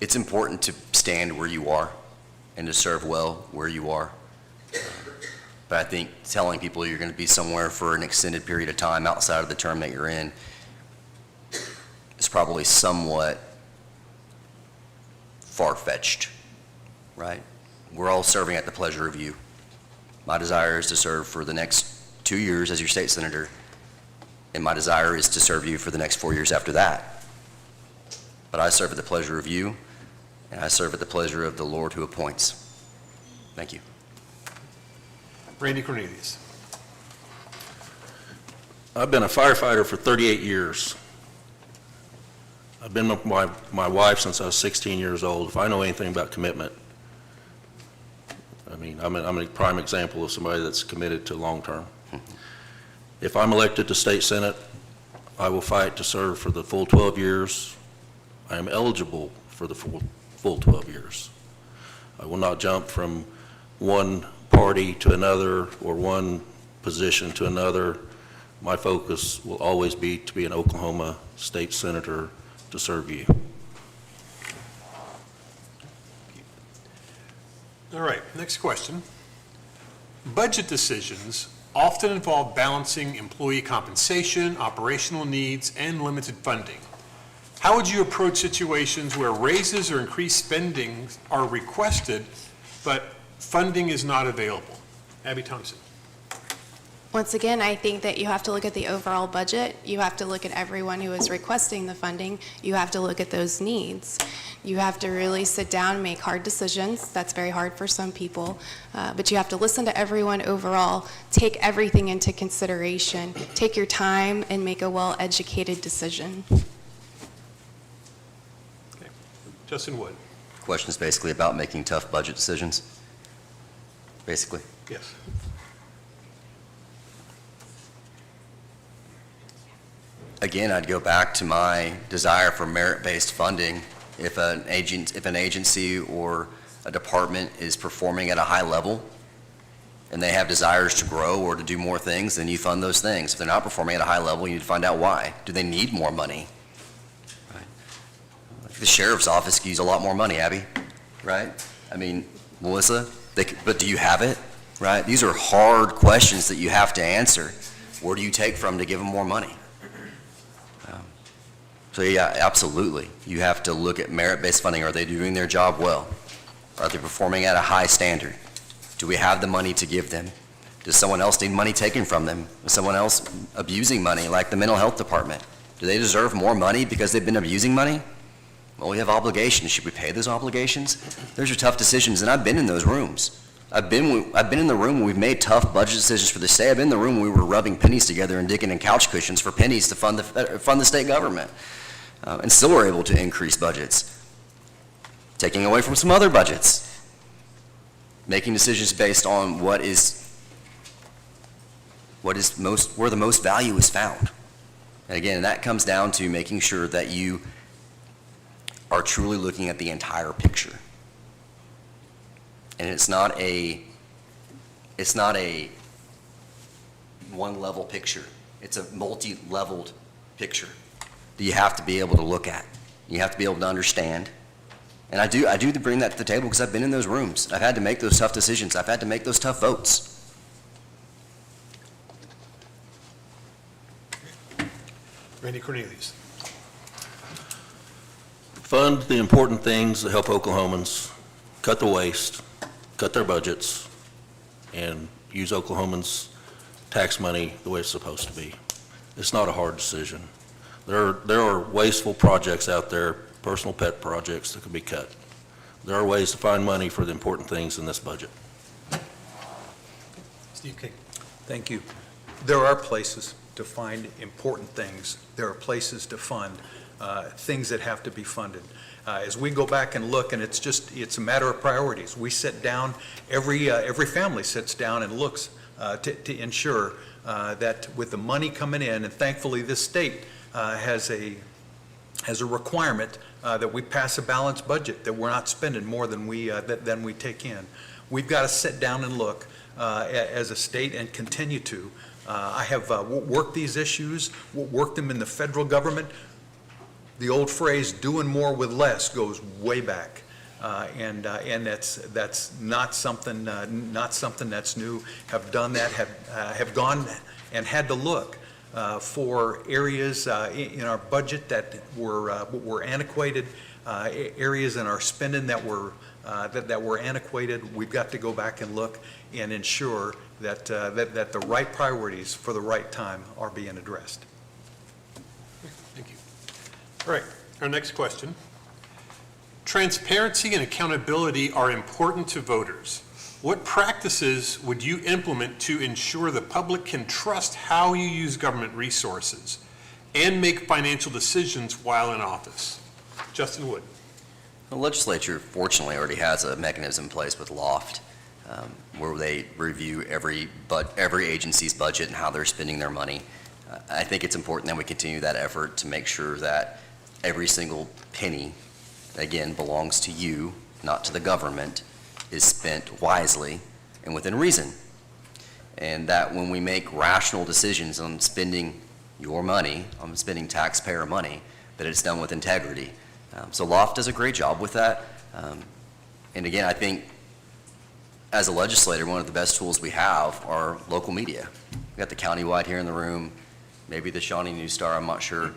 It's important to stand where you are and to serve well where you are. But I think telling people you're going to be somewhere for an extended period of time outside of the term that you're in is is probably somewhat far-fetched, right? We're all serving at the pleasure of you. My desire is to serve for the next 2 years as your state senator, and my desire is to serve you for the next 4 years after that. But I serve at the pleasure of you, and I serve at the pleasure of the Lord who appoints. Thank you. Randy Cornelius. I've been a firefighter for 38 years. I've been with my wife since I was 16 years old. If I know anything about commitment, I mean, I'm a prime example of somebody that's committed to long-term. If I'm elected to state senate, I will fight to serve for the full 12 years. I am eligible for the full 12 years. I will not jump from one party to another or one position to another. My focus will always be to be an Oklahoma state senator to serve you. All right, next question. Budget decisions often involve balancing employee compensation, operational needs, and limited funding. How would you approach situations where raises or increased spending are requested, but funding is not available? Abby Thompson. Once again, I think that you have to look at the overall budget. You have to look at everyone who is requesting the funding. You have to look at those needs. You have to really sit down and make hard decisions. That's very hard for some people. But you have to listen to everyone overall, take everything into consideration, take your time, and make a well-educated decision. Okay. Justin Wood. Question is basically about making tough budget decisions, basically. Yes. Again, I'd go back to my desire for merit-based funding. If an agency or a department is performing at a high level and they have desires to grow or to do more things, then you fund those things. If they're not performing at a high level, you need to find out why. Do they need more money? Right. The sheriff's office could use a lot more money, Abby, right? I mean, Melissa, but do you have it, right? These are hard questions that you have to answer. Where do you take from to give them more money? So yeah, absolutely. You have to look at merit-based funding. Are they doing their job well? Are they performing at a high standard? Do we have the money to give them? Does someone else need money taken from them? Is someone else abusing money, like the mental health department? Do they deserve more money because they've been abusing money? Well, we have obligations. Should we pay those obligations? Those are tough decisions, and I've been in those rooms. I've been in the room when we've made tough budget decisions for the state. I've been in the room when we were rubbing pennies together and digging in couch cushions for pennies to fund the state government. And still we're able to increase budgets, taking away from some other budgets, making decisions based on where the most value is found. And again, that comes down to making sure that you are truly looking at the entire picture. And it's not a one-level picture. It's a multi-leveled picture that you have to be able to look at. You have to be able to understand. And I do bring that to the table because I've been in those rooms. I've had to make those tough decisions. I've had to make those tough votes. Randy Cornelius. Fund the important things that help Oklahomans cut the waste, cut their budgets, and use Oklahomans' tax money the way it's supposed to be. It's not a hard decision. There are wasteful projects out there, personal pet projects that could be cut. There are ways to find money for the important things in this budget. Steve King. Thank you. There are places to find important things. There are places to fund things that have to be funded. As we go back and look, and it's a matter of priorities. We sit down, every family sits down and looks to ensure that with the money coming in, and thankfully this state has a requirement that we pass a balanced budget, that we're not spending more than we take in. We've got to sit down and look as a state and continue to. I have worked these issues, worked them in the federal government. The old phrase, doing more with less, goes way back. And that's not something that's new. Have done that, have gone and had to look for areas in our budget that were antiquated, areas in our spending that were antiquated. We've got to go back and look and ensure that the right priorities for the right time are being addressed. Thank you. All right, our next question. Transparency and accountability are important to voters. What practices would you implement to ensure the public can trust how you use government resources and make financial decisions while in office? Justin Wood. The legislature fortunately already has a mechanism in place with LOFT, where they review every agency's budget and how they're spending their money. I think it's important that we continue that effort to make sure that every single penny, again, belongs to you, not to the government, is spent wisely and within reason. And that when we make rational decisions on spending your money, on spending taxpayer money, that it's done with integrity. So LOFT does a great job with that. And again, I think as a legislator, one of the best tools we have are local media. We've got the countywide here in the room, maybe the Shawnee News Star, I'm not sure.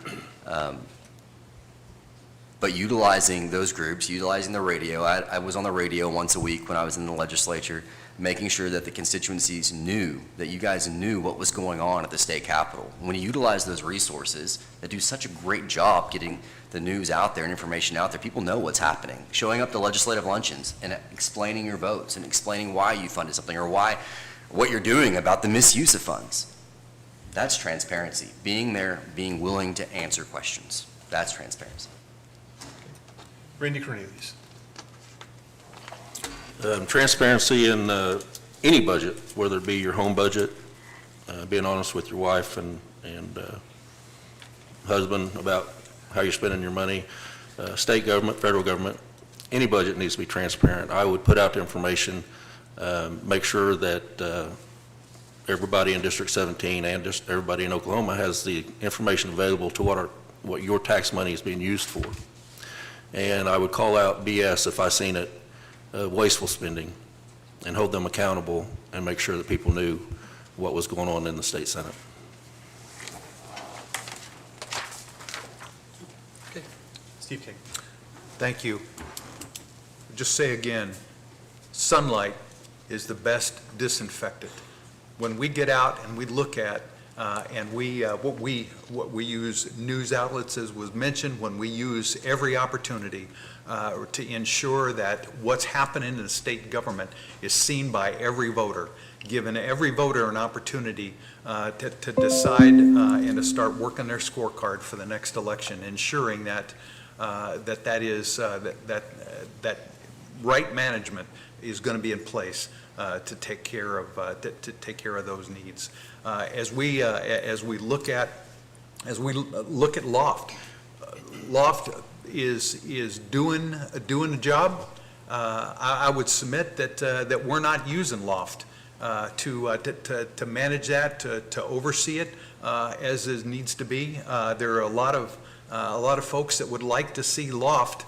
But utilizing those groups, utilizing the radio, I was on the radio once a week when I was in the legislature, making sure that the constituencies knew, that you guys knew what was going on at the state capitol. When you utilize those resources that do such a great job getting the news out there and information out there, people know what's happening. Showing up to legislative luncheons and explaining your votes and explaining why you funded something or what you're doing about the misuse of funds. That's transparency. Being there, being willing to answer questions. That's transparency. Randy Cornelius. Transparency in any budget, whether it be your home budget, being honest with your wife and husband about how you're spending your money, state government, federal government, any budget needs to be transparent. I would put out the information, make sure that everybody in District 17 and just everybody in Oklahoma has the information available to what your tax money is being used for. And I would call out BS if I seen it, wasteful spending, and hold them accountable and make sure that people knew what was going on in the state Senate. Okay. Steve King. Thank you. Just say again, sunlight is the best disinfectant. When we get out and we look at what we use news outlets, as was mentioned, when we use every opportunity to ensure that what's happening in the state government is seen by every voter, giving every voter an opportunity to decide and to start working their scorecard for the next election, ensuring that that right management is going to be in place to take care of those needs. As we look at LOFT, LOFT is doing the job. I would submit that we're not using LOFT to manage that, to oversee it as it needs to be. There are a lot of folks that would like to see LOFT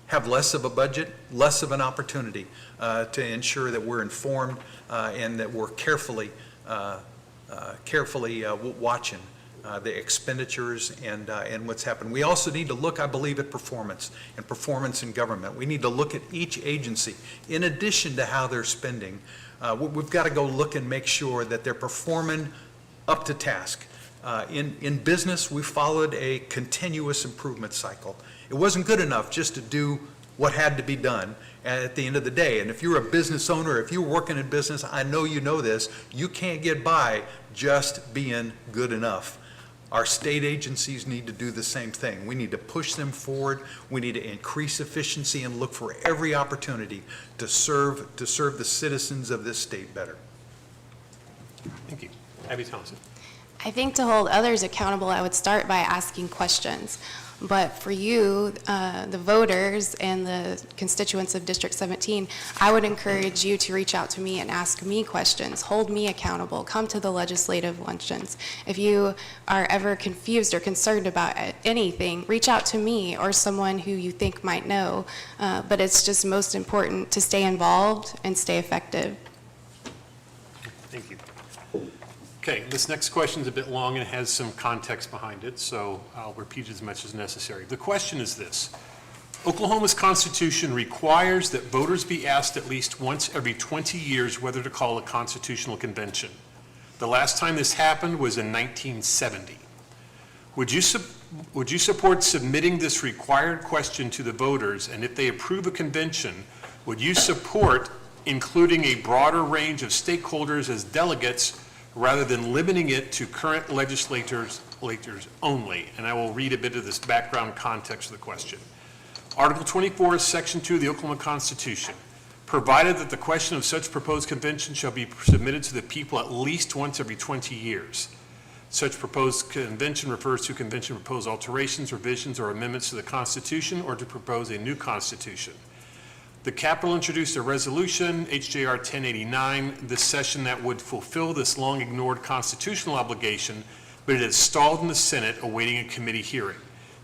have less of a budget, less of an opportunity to ensure that we're informed and that we're carefully watching the expenditures and what's happened. We also need to look, I believe, at performance and performance in government. We need to look at each agency in addition to how they're spending. We've got to go look and make sure that they're performing up to task. In business, we followed a continuous improvement cycle. It wasn't good enough just to do what had to be done at the end of the day. And if you're a business owner, if you're working in business, I know you know this, you can't get by just being good enough. Our state agencies need to do the same thing. We need to push them forward. We need to increase efficiency and look for every opportunity to serve the citizens of this state better. Thank you. Abby Thompson. I think to hold others accountable, I would start by asking questions. But for you, the voters and the constituents of District 17, I would encourage you to reach out to me and ask me questions, hold me accountable, come to the legislative luncheons. If you are ever confused or concerned about anything, reach out to me or someone who you think might know. But it's just most important to stay involved and stay effective. Thank you. Okay, this next question is a bit long and it has some context behind it, so I'll repeat as much as necessary. The question is this: Oklahoma's Constitution requires that voters be asked at least once every 20 years whether to call a constitutional convention. The last time this happened was in 1970. Would you support submitting this required question to the voters, and if they approve a convention, would you support including a broader range of stakeholders as delegates rather than limiting it to current legislators only? And I will read a bit of this background context of the question. Article 24, Section 2 of the Oklahoma Constitution, provided that the question of such proposed convention shall be submitted to the people at least once every 20 years. Such proposed convention refers to convention proposed alterations, revisions, or amendments to the Constitution, or to propose a new Constitution. The Capitol introduced a resolution, HJR 1089, this session that would fulfill this long-ignored constitutional obligation, but it has stalled in the Senate awaiting a committee hearing.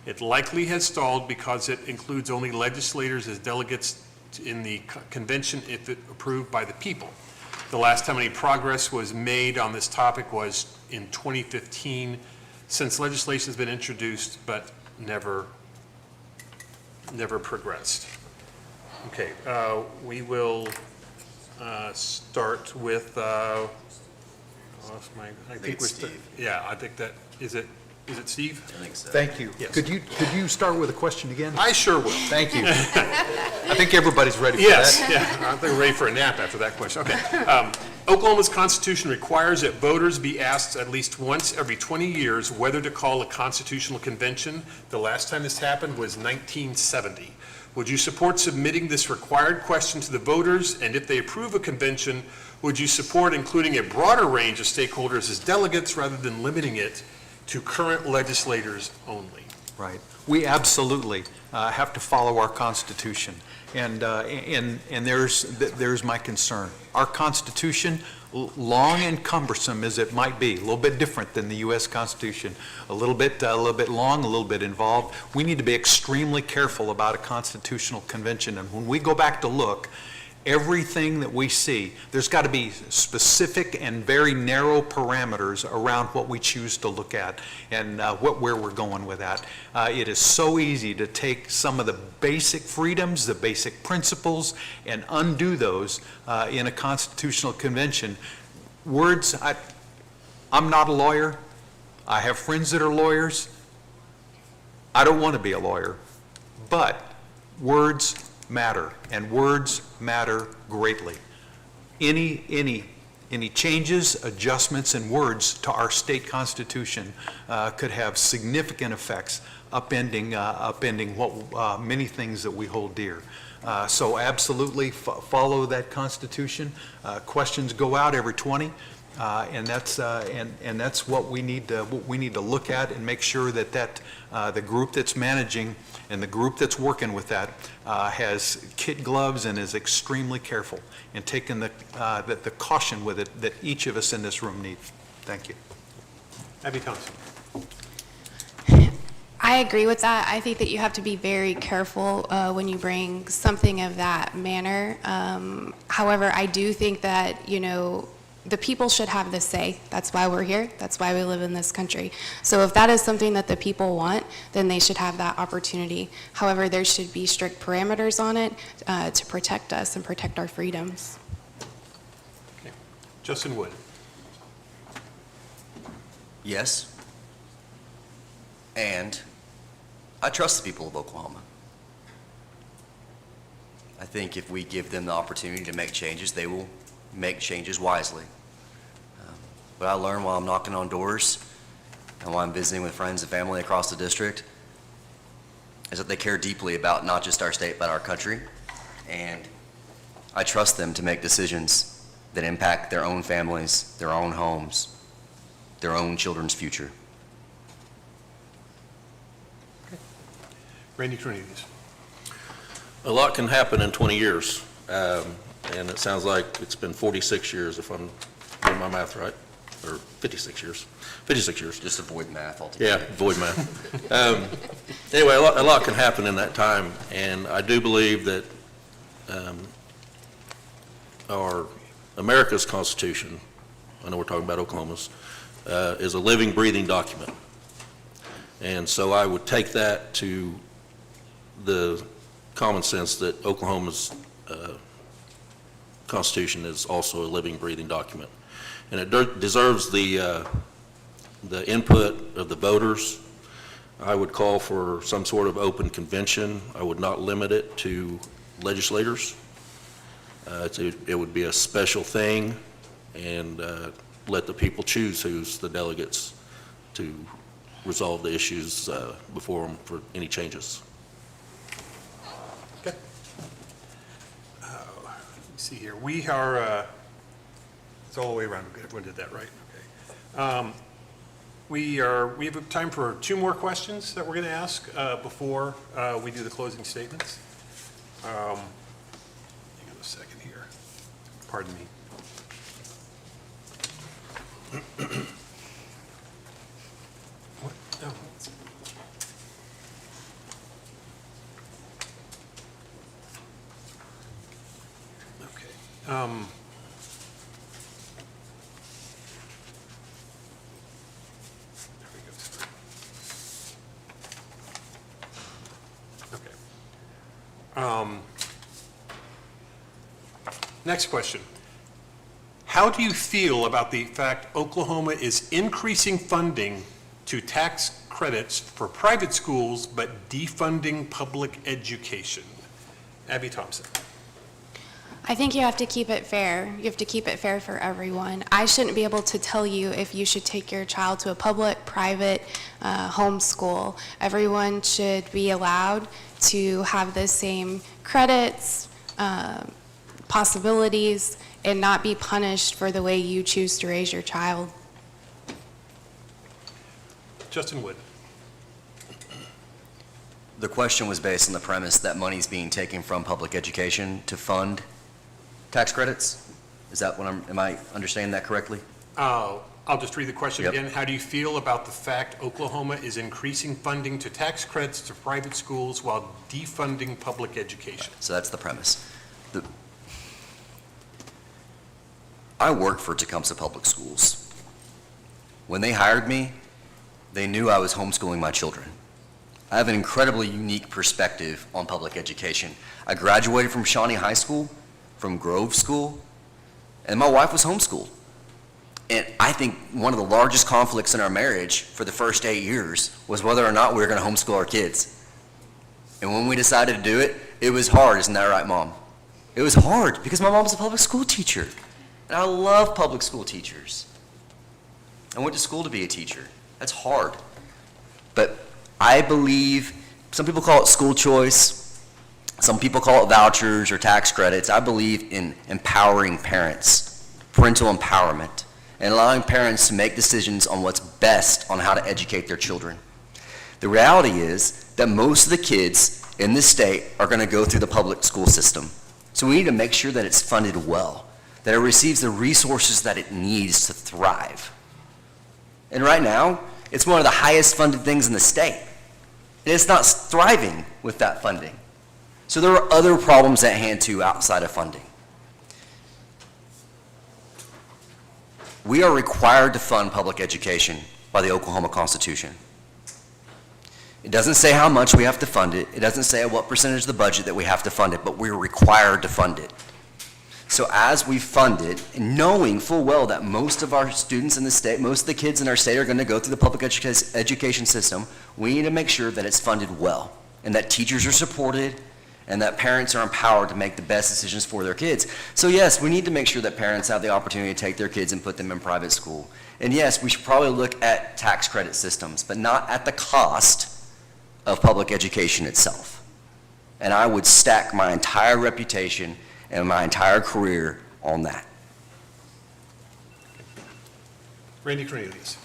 It likely has stalled because it includes only legislators as delegates in the convention if it approved by the people. The last time any progress was made on this topic was in 2015, since legislation has been introduced but never progressed. Okay, we will start with, I think it's Steve. Yeah, I think that, is it Steve? I think so. Thank you. Yes. Could you start with a question again? I sure will. Thank you. I think everybody's ready for that. Yes, yeah, I think we're ready for a nap after that question. Okay. Oklahoma's Constitution requires that voters be asked at least once every 20 years whether to call a constitutional convention. The last time this happened was 1970. Would you support submitting this required question to the voters? And if they approve a convention, would you support including a broader range of stakeholders as delegates rather than limiting it to current legislators only? Right. We absolutely have to follow our Constitution. And there's my concern. Our Constitution, long and cumbersome as it might be, a little bit different than the U.S. Constitution, a little bit long, a little bit involved. We need to be extremely careful about a constitutional convention. And when we go back to look, everything that we see, there's got to be specific and very narrow parameters around what we choose to look at and where we're going with that. It is so easy to take some of the basic freedoms, the basic principles, and undo those in a constitutional convention. Words, I'm not a lawyer. I have friends that are lawyers. I don't want to be a lawyer, but words matter, and words matter greatly. Any changes, adjustments in words to our state constitution could have significant effects, upending what many things that we hold dear. So absolutely follow that Constitution. Questions go out every 20. And that's what we need to look at and make sure that the group that's managing and the group that's working with that has kid gloves and is extremely careful and taking the caution with it that each of us in this room need. Thank you. Abby Thompson. I agree with that. I think that you have to be very careful when you bring something of that manner. However, I do think that, the people should have the say. That's why we're here. That's why we live in this country. So if that is something that the people want, then they should have that opportunity. However, there should be strict parameters on it to protect us and protect our freedoms. Okay. Justin Wood. Yes. And I trust the people of Oklahoma. I think if we give them the opportunity to make changes, they will make changes wisely. What I learned while I'm knocking on doors and while I'm visiting with friends and family across the district is that they care deeply about not just our state, but our country. And I trust them to make decisions that impact their own families, their own homes, their own children's future. Randy Cornelius. A lot can happen in 20 years, and it sounds like it's been 46 years, if I'm doing my math right, or 56 years. 56 years. Just avoid math altogether. Yeah, avoid math. Anyway, a lot can happen in that time, and I do believe that our America's Constitution I know we're talking about Oklahoma's, is a living, breathing document. And so I would take that to the common sense that Oklahoma's Constitution is also a living, breathing document. And it deserves the input of the voters. I would call for some sort of open convention. I would not limit it to legislators. It would be a special thing, and let the people choose who's the delegates to resolve the issues before them for any changes. Okay. Let me see here. We are, it's all the way around. Everyone did that right? Okay. We have time for 2 more questions that we're going to ask before we do the closing statements. Hang on a second here. Pardon me. What? No. Okay. There we go. Okay. Next question. How do you feel about the fact Oklahoma is increasing funding to tax credits for private schools but defunding public education? Abby Thompson. I think you have to keep it fair. You have to keep it fair for everyone. I shouldn't be able to tell you if you should take your child to a public, private, homeschool. Everyone should be allowed to have the same credits, possibilities, and not be punished for the way you choose to raise your child. Justin Wood. The question was based on the premise that money's being taken from public education to fund tax credits? Is that what am I understanding that correctly? I'll just read the question Yep. again. How do you feel about the fact Oklahoma is increasing funding to tax credits to private schools while defunding public education? So that's the premise. I worked for Tecumseh Public Schools. When they hired me, they knew I was homeschooling my children. I have an incredibly unique perspective on public education. I graduated from Shawnee High School, from Grove School, and my wife was homeschooled. And I think one of the largest conflicts in our marriage for the first 8 years was whether or not we were going to homeschool our kids. And when we decided to do it, it was hard. Isn't that right, Mom? It was hard because my mom's a public school teacher. And I love public school teachers. I went to school to be a teacher. That's hard. But I believe, some people call it school choice, some people call it vouchers or tax credits. I believe in empowering parents, parental empowerment, and allowing parents to make decisions on what's best on how to educate their children. The reality is that most of the kids in this state are going to go through the public school system. So we need to make sure that it's funded well, that it receives the resources that it needs to thrive. And right now, it's one of the highest funded things in the state. And it's not thriving with that funding. So there are other problems at hand too outside of funding. We are required to fund public education by the Oklahoma Constitution. It doesn't say how much we have to fund it. It doesn't say at what percentage of the budget that we have to fund it, but we're required to fund it. So as we fund it, and knowing full well that most of our students in the state, most of the kids in our state are going to go through the public education system, we need to make sure that it's funded well, and that teachers are supported, and that parents are empowered to make the best decisions for their kids. So yes, we need to make sure that parents have the opportunity to take their kids and put them in private school. And yes, we should probably look at tax credit systems, but not at the cost of public education itself. And I would stack my entire reputation and my entire career on that. Randy Cornelius.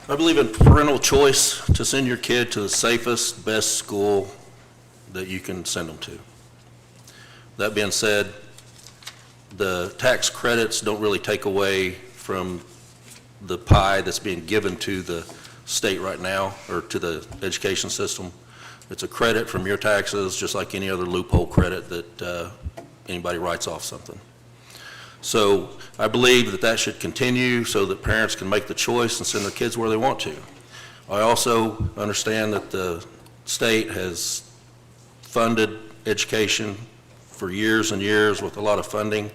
I believe in parental choice to send your kid to the safest, best school that you can send them to. That being said, the tax credits don't really take away from the pie that's being given to the state right now, or to the education system. It's a credit from your taxes, just like any other loophole credit that anybody writes off something. So I believe that that should continue so that parents can make the choice and send their kids where they want to. I also understand that the state has funded education for years and years with a lot of funding.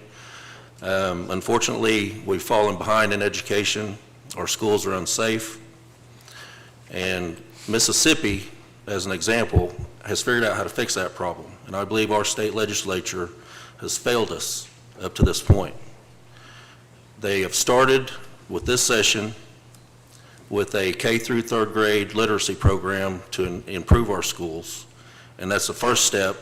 Unfortunately, we've fallen behind in education. Our schools are unsafe. And Mississippi, as an example, has figured out how to fix that problem. And I believe our state legislature has failed us up to this point. They have started with this session with a K through third grade literacy program to improve our schools. And that's the first step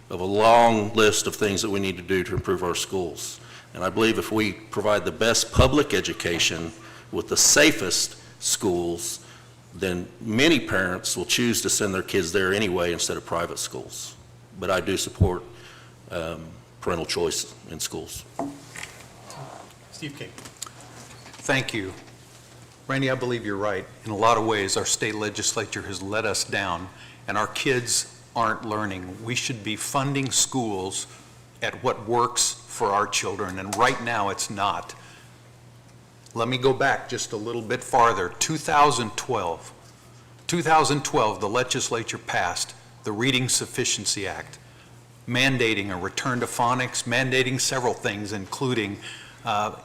of a long list of things that we need to do to improve our schools. And I believe if we provide the best public education with the safest schools, then many parents will choose to send their kids there anyway instead of private schools. But I do support parental choice in schools. Steve King. Thank you. Randy, I believe you're right. In a lot of ways, our state legislature has let us down, and our kids aren't learning. We should be funding schools at what works for our children, and right now it's not. Let me go back just a little bit farther. 2012, the legislature passed the Reading Sufficiency Act, mandating a return to phonics, mandating several things, including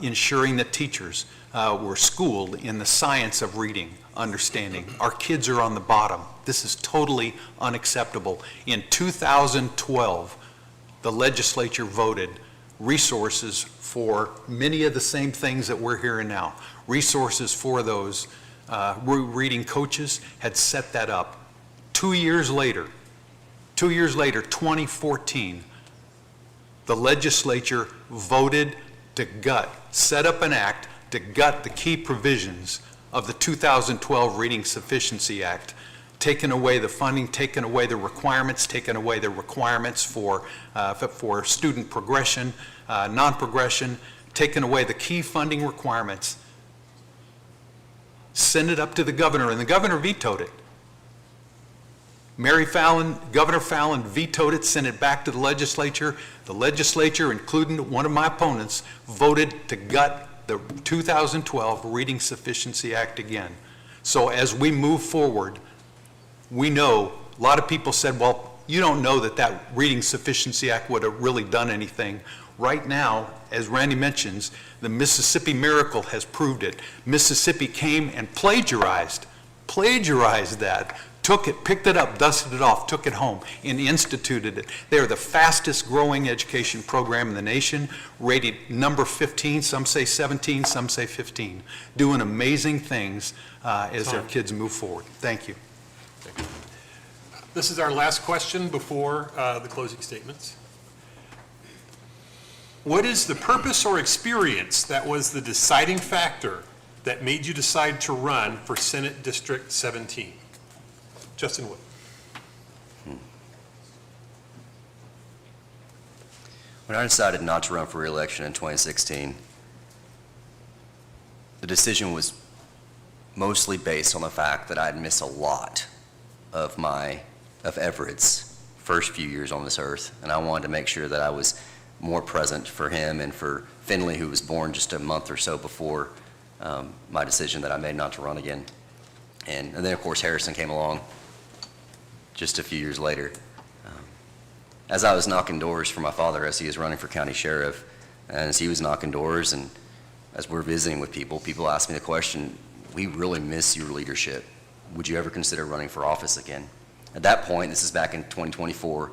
ensuring that teachers were schooled in the science of reading, understanding. Our kids are on the bottom. This is totally unacceptable. In 2012, the legislature voted resources for many of the same things that we're hearing now. Resources for those reading coaches had set that up. 2 years later, 2014, the legislature voted to set up an act to gut the key provisions of the 2012 Reading Sufficiency Act, taking away the funding, taking away the requirements for student progression, non-progression, taking away the key funding requirements, send it up to the governor, and the governor vetoed it. Governor Fallin vetoed it, sent it back to the legislature. The legislature, including one of my opponents, voted to gut the 2012 Reading Sufficiency Act again. So as we move forward, we know, a lot of people said, well, you don't know that Reading Sufficiency Act would have really done anything. Right now, as Randy mentions, the Mississippi Miracle has proved it. Mississippi came and plagiarized that, took it, picked it up, dusted it off, took it home, and instituted it. They are the fastest growing education program in the nation, rated number 15, some say 17, some say 15, doing amazing things as their kids move forward. Thank you. This is our last question before the closing statements. What is the purpose or experience that was the deciding factor that made you decide to run for Senate District 17? Justin Wood. When I decided not to run for re-election in 2016, the decision was mostly based on the fact that I'd missed a lot of Everett's first few years on this earth, and I wanted to make sure that I was more present for him and for Finley, who was born just a month or so before my decision that I made not to run again. And then, of course, Harrison came along just a few years later. As I was knocking doors for my father as he was running for county sheriff, and as he was knocking doors and as we're visiting with people, people asked me the question, we really miss your leadership. Would you ever consider running for office again? At that point, this is back in 2024,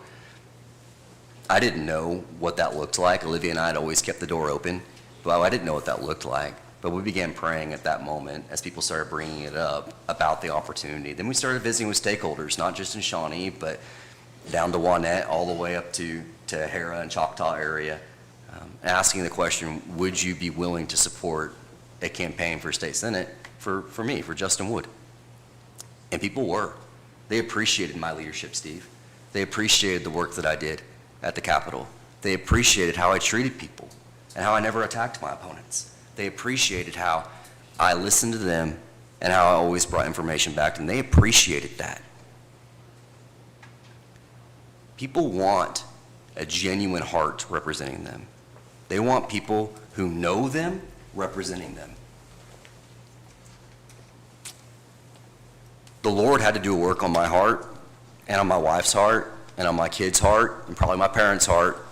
I didn't know what that looked like. Olivia and I had always kept the door open, but I didn't know what that looked like. But we began praying at that moment as people started bringing it up about the opportunity. Then we started visiting with stakeholders, not just in Shawnee, but down to Wanette, all the way up to Hera and Choctaw area, asking the question, would you be willing to support a campaign for state senate for me, for Justin Wood? And people were. They appreciated my leadership, Steve. They appreciated the work that I did at the Capitol. They appreciated how I treated people and how I never attacked my opponents. They appreciated how I listened to them and how I always brought information back to them. They appreciated that. People want a genuine heart representing them. They want people who know them representing them. The Lord had to do a work on my heart and on my wife's heart and on my kids' heart and probably my parents' heart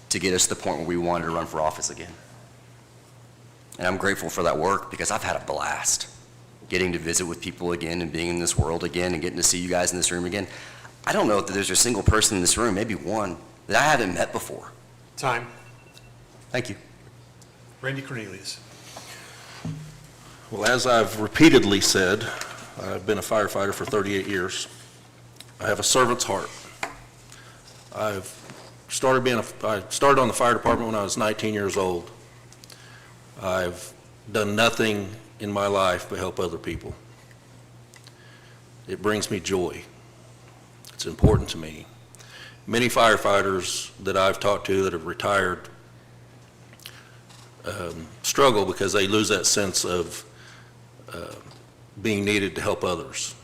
to get us to the point where we wanted to run for office again. And I'm grateful for that work because I've had a blast getting to visit with people again and being in this world again and getting to see you guys in this room again. I don't know if there's a single person in this room, maybe one, that I haven't met before. Time. Thank you. Randy Cornelius. Well, as I've repeatedly said, I've been a firefighter for 38 years. I have a servant's heart. I started on the fire department when I was 19 years old. I've done nothing in my life but help other people. It brings me joy. It's important to me. Many firefighters that I've talked to that have retired struggle because they lose that sense of being needed to help others.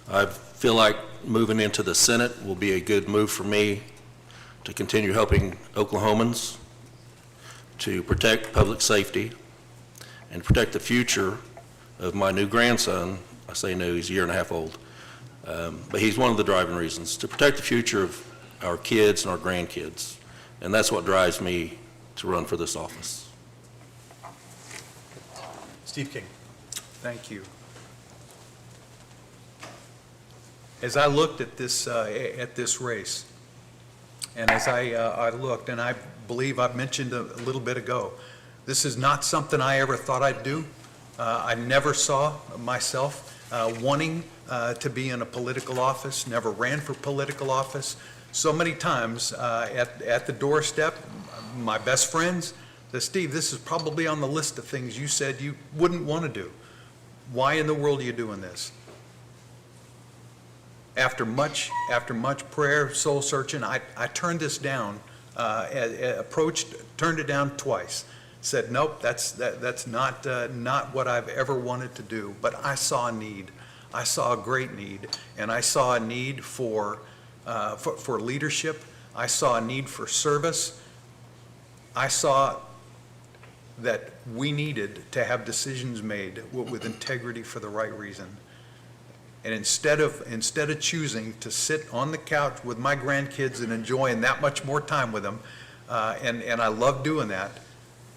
I feel like moving into the Senate will be a good move for me to continue helping Oklahomans to protect public safety and protect the future of my new grandson. I say new, he's a year and a half old. But he's one of the driving reasons, to protect the future of our kids and our grandkids. And that's what drives me to run for this office. Steve King. Thank you. As I looked at this race, and as I looked, and I believe I mentioned a little bit ago, this is not something I ever thought I'd do. I never saw myself wanting to be in a political office, never ran for political office. So many times at the doorstep, my best friends said, Steve, this is probably on the list of things you said you wouldn't want to do. Why in the world are you doing this? After much prayer, soul searching, I turned this down, turned it down twice. Said, nope, that's not what I've ever wanted to do. But I saw a need. I saw a great need, and I saw a need for leadership. I saw a need for service. I saw that we needed to have decisions made with integrity for the right reason. And instead of choosing to sit on the couch with my grandkids and enjoying that much more time with them, and I love doing that,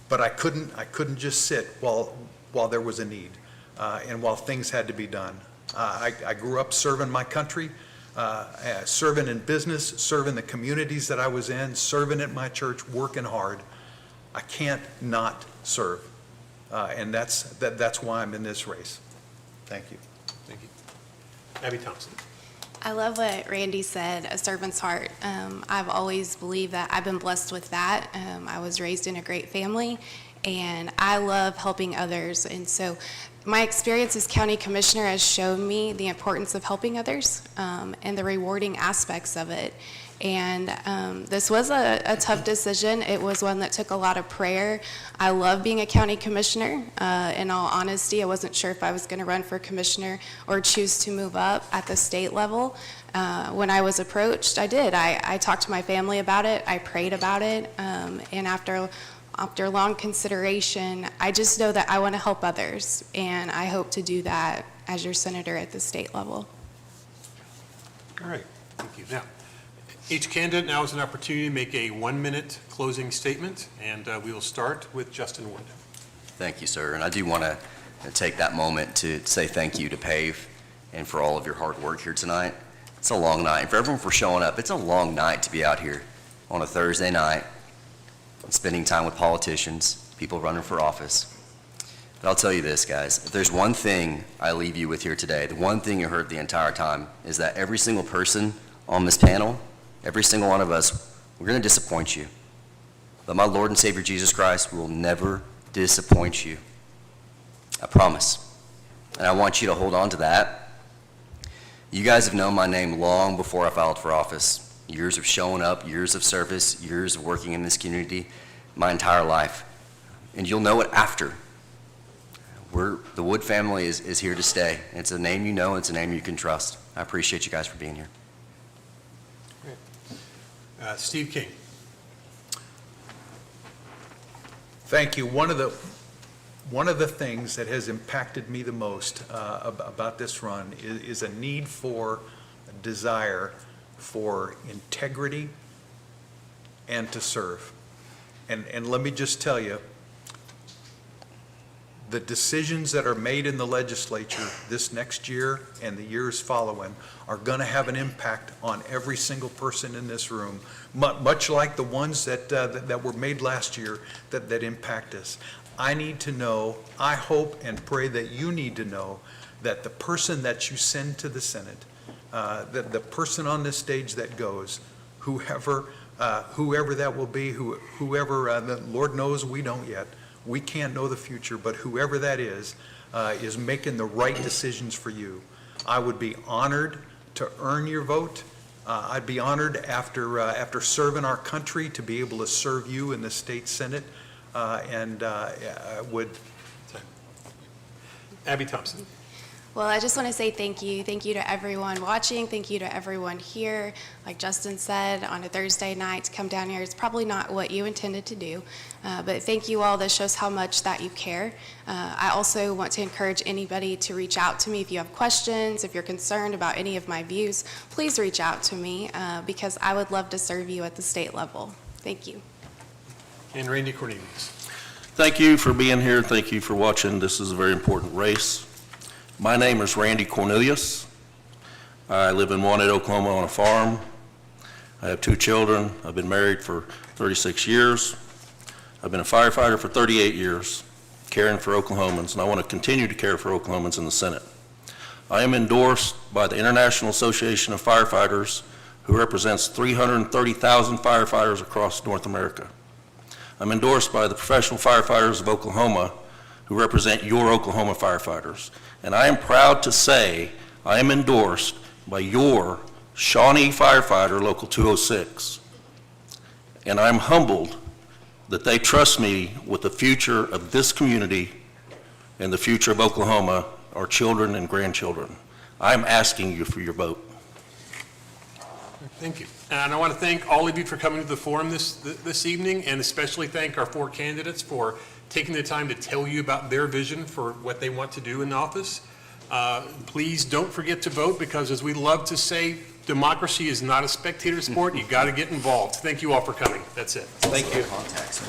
but I couldn't just sit while there was a need, and while things had to be done. I grew up serving my country, serving in business, serving the communities that I was in, serving at my church, working hard. I can't not serve, and that's why I'm in this race. Thank you. Thank you. Abby Thompson. I love what Randy said, a servant's heart. I've always believed that. I've been blessed with that. I was raised in a great family, and I love helping others. And so my experience as county commissioner has shown me the importance of helping others and the rewarding aspects of it. And this was a tough decision. It was one that took a lot of prayer. I love being a county commissioner. In all honesty, I wasn't sure if I was going to run for commissioner or choose to move up at the state level. When I was approached, I did. I talked to my family about it. I prayed about it. And after long consideration, I just know that I want to help others. And I hope to do that as your senator at the state level. All right. Thank you. Now, each candidate now has an opportunity to make a 1-minute closing statement, and we will start with Justin Wood. Thank you, sir. And I do want to take that moment to say thank you to PAVE and for all of your hard work here tonight. It's a long night. For everyone for showing up, it's a long night to be out here on a Thursday night and spending time with politicians, people running for office. But I'll tell you this, guys. If there's one thing I leave you with here today, the one thing you heard the entire time is that every single person on this panel, every single one of us, we're going to disappoint you. But my Lord and Savior Jesus Christ will never disappoint you. I promise. And I want you to hold on to that. You guys have known my name long before I filed for office. Years of showing up, years of service, years of working in this community, my entire life. And you'll know it after. The Wood family is here to stay. It's a name you know, it's a name you can trust. I appreciate you guys for being here. Steve King. Thank you. One of the things that has impacted me the most about this run is a need for, a desire for integrity and to serve. And let me just tell you, the decisions that are made in the legislature this next year and the years following are going to have an impact on every single person in this room, much like the ones that were made last year that impact us. I need to know, I hope and pray that you need to know that the person that you send to the Senate, that the person on this stage that goes, whoever that will be, whoever, the Lord knows we don't yet. We can't know the future, but whoever that is making the right decisions for you. I would be honored to earn your vote. I'd be honored after serving our country to be able to serve you in the state Senate, and I would. Abby Thompson. Well, I just want to say thank you. Thank you to everyone watching. Thank you to everyone here. Like Justin said, on a Thursday night, to come down here, it's probably not what you intended to do. But thank you all. This shows how much that you care. I also want to encourage anybody to reach out to me if you have questions, if you're concerned about any of my views, please reach out to me because I would love to serve you at the state level. Thank you. And Randy Cornelius. Thank you for being here. Thank you for watching. This is a very important race. My name is Randy Cornelius. I live in Wanted, Oklahoma on a farm. I have 2 children. I've been married for 36 years. I've been a firefighter for 38 years, caring for Oklahomans, and I want to continue to care for Oklahomans in the Senate. I am endorsed by the International Association of Firefighters, who represents 330,000 firefighters across North America. I'm endorsed by the Professional Firefighters of Oklahoma, who represent your Oklahoma firefighters. And I am proud to say I am endorsed by your Shawnee firefighter, Local 206. And I'm humbled that they trust me with the future of this community and the future of Oklahoma, our children and grandchildren. I'm asking you for your vote. Thank you. And I want to thank all of you for coming to the forum this evening, and especially thank our 4 candidates for taking the time to tell you about their vision for what they want to do in office. Please don't forget to vote, because as we love to say, democracy is not a spectator sport. You got to get involved. Thank you all for coming. That's it. Thank you. Contacts.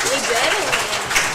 We good?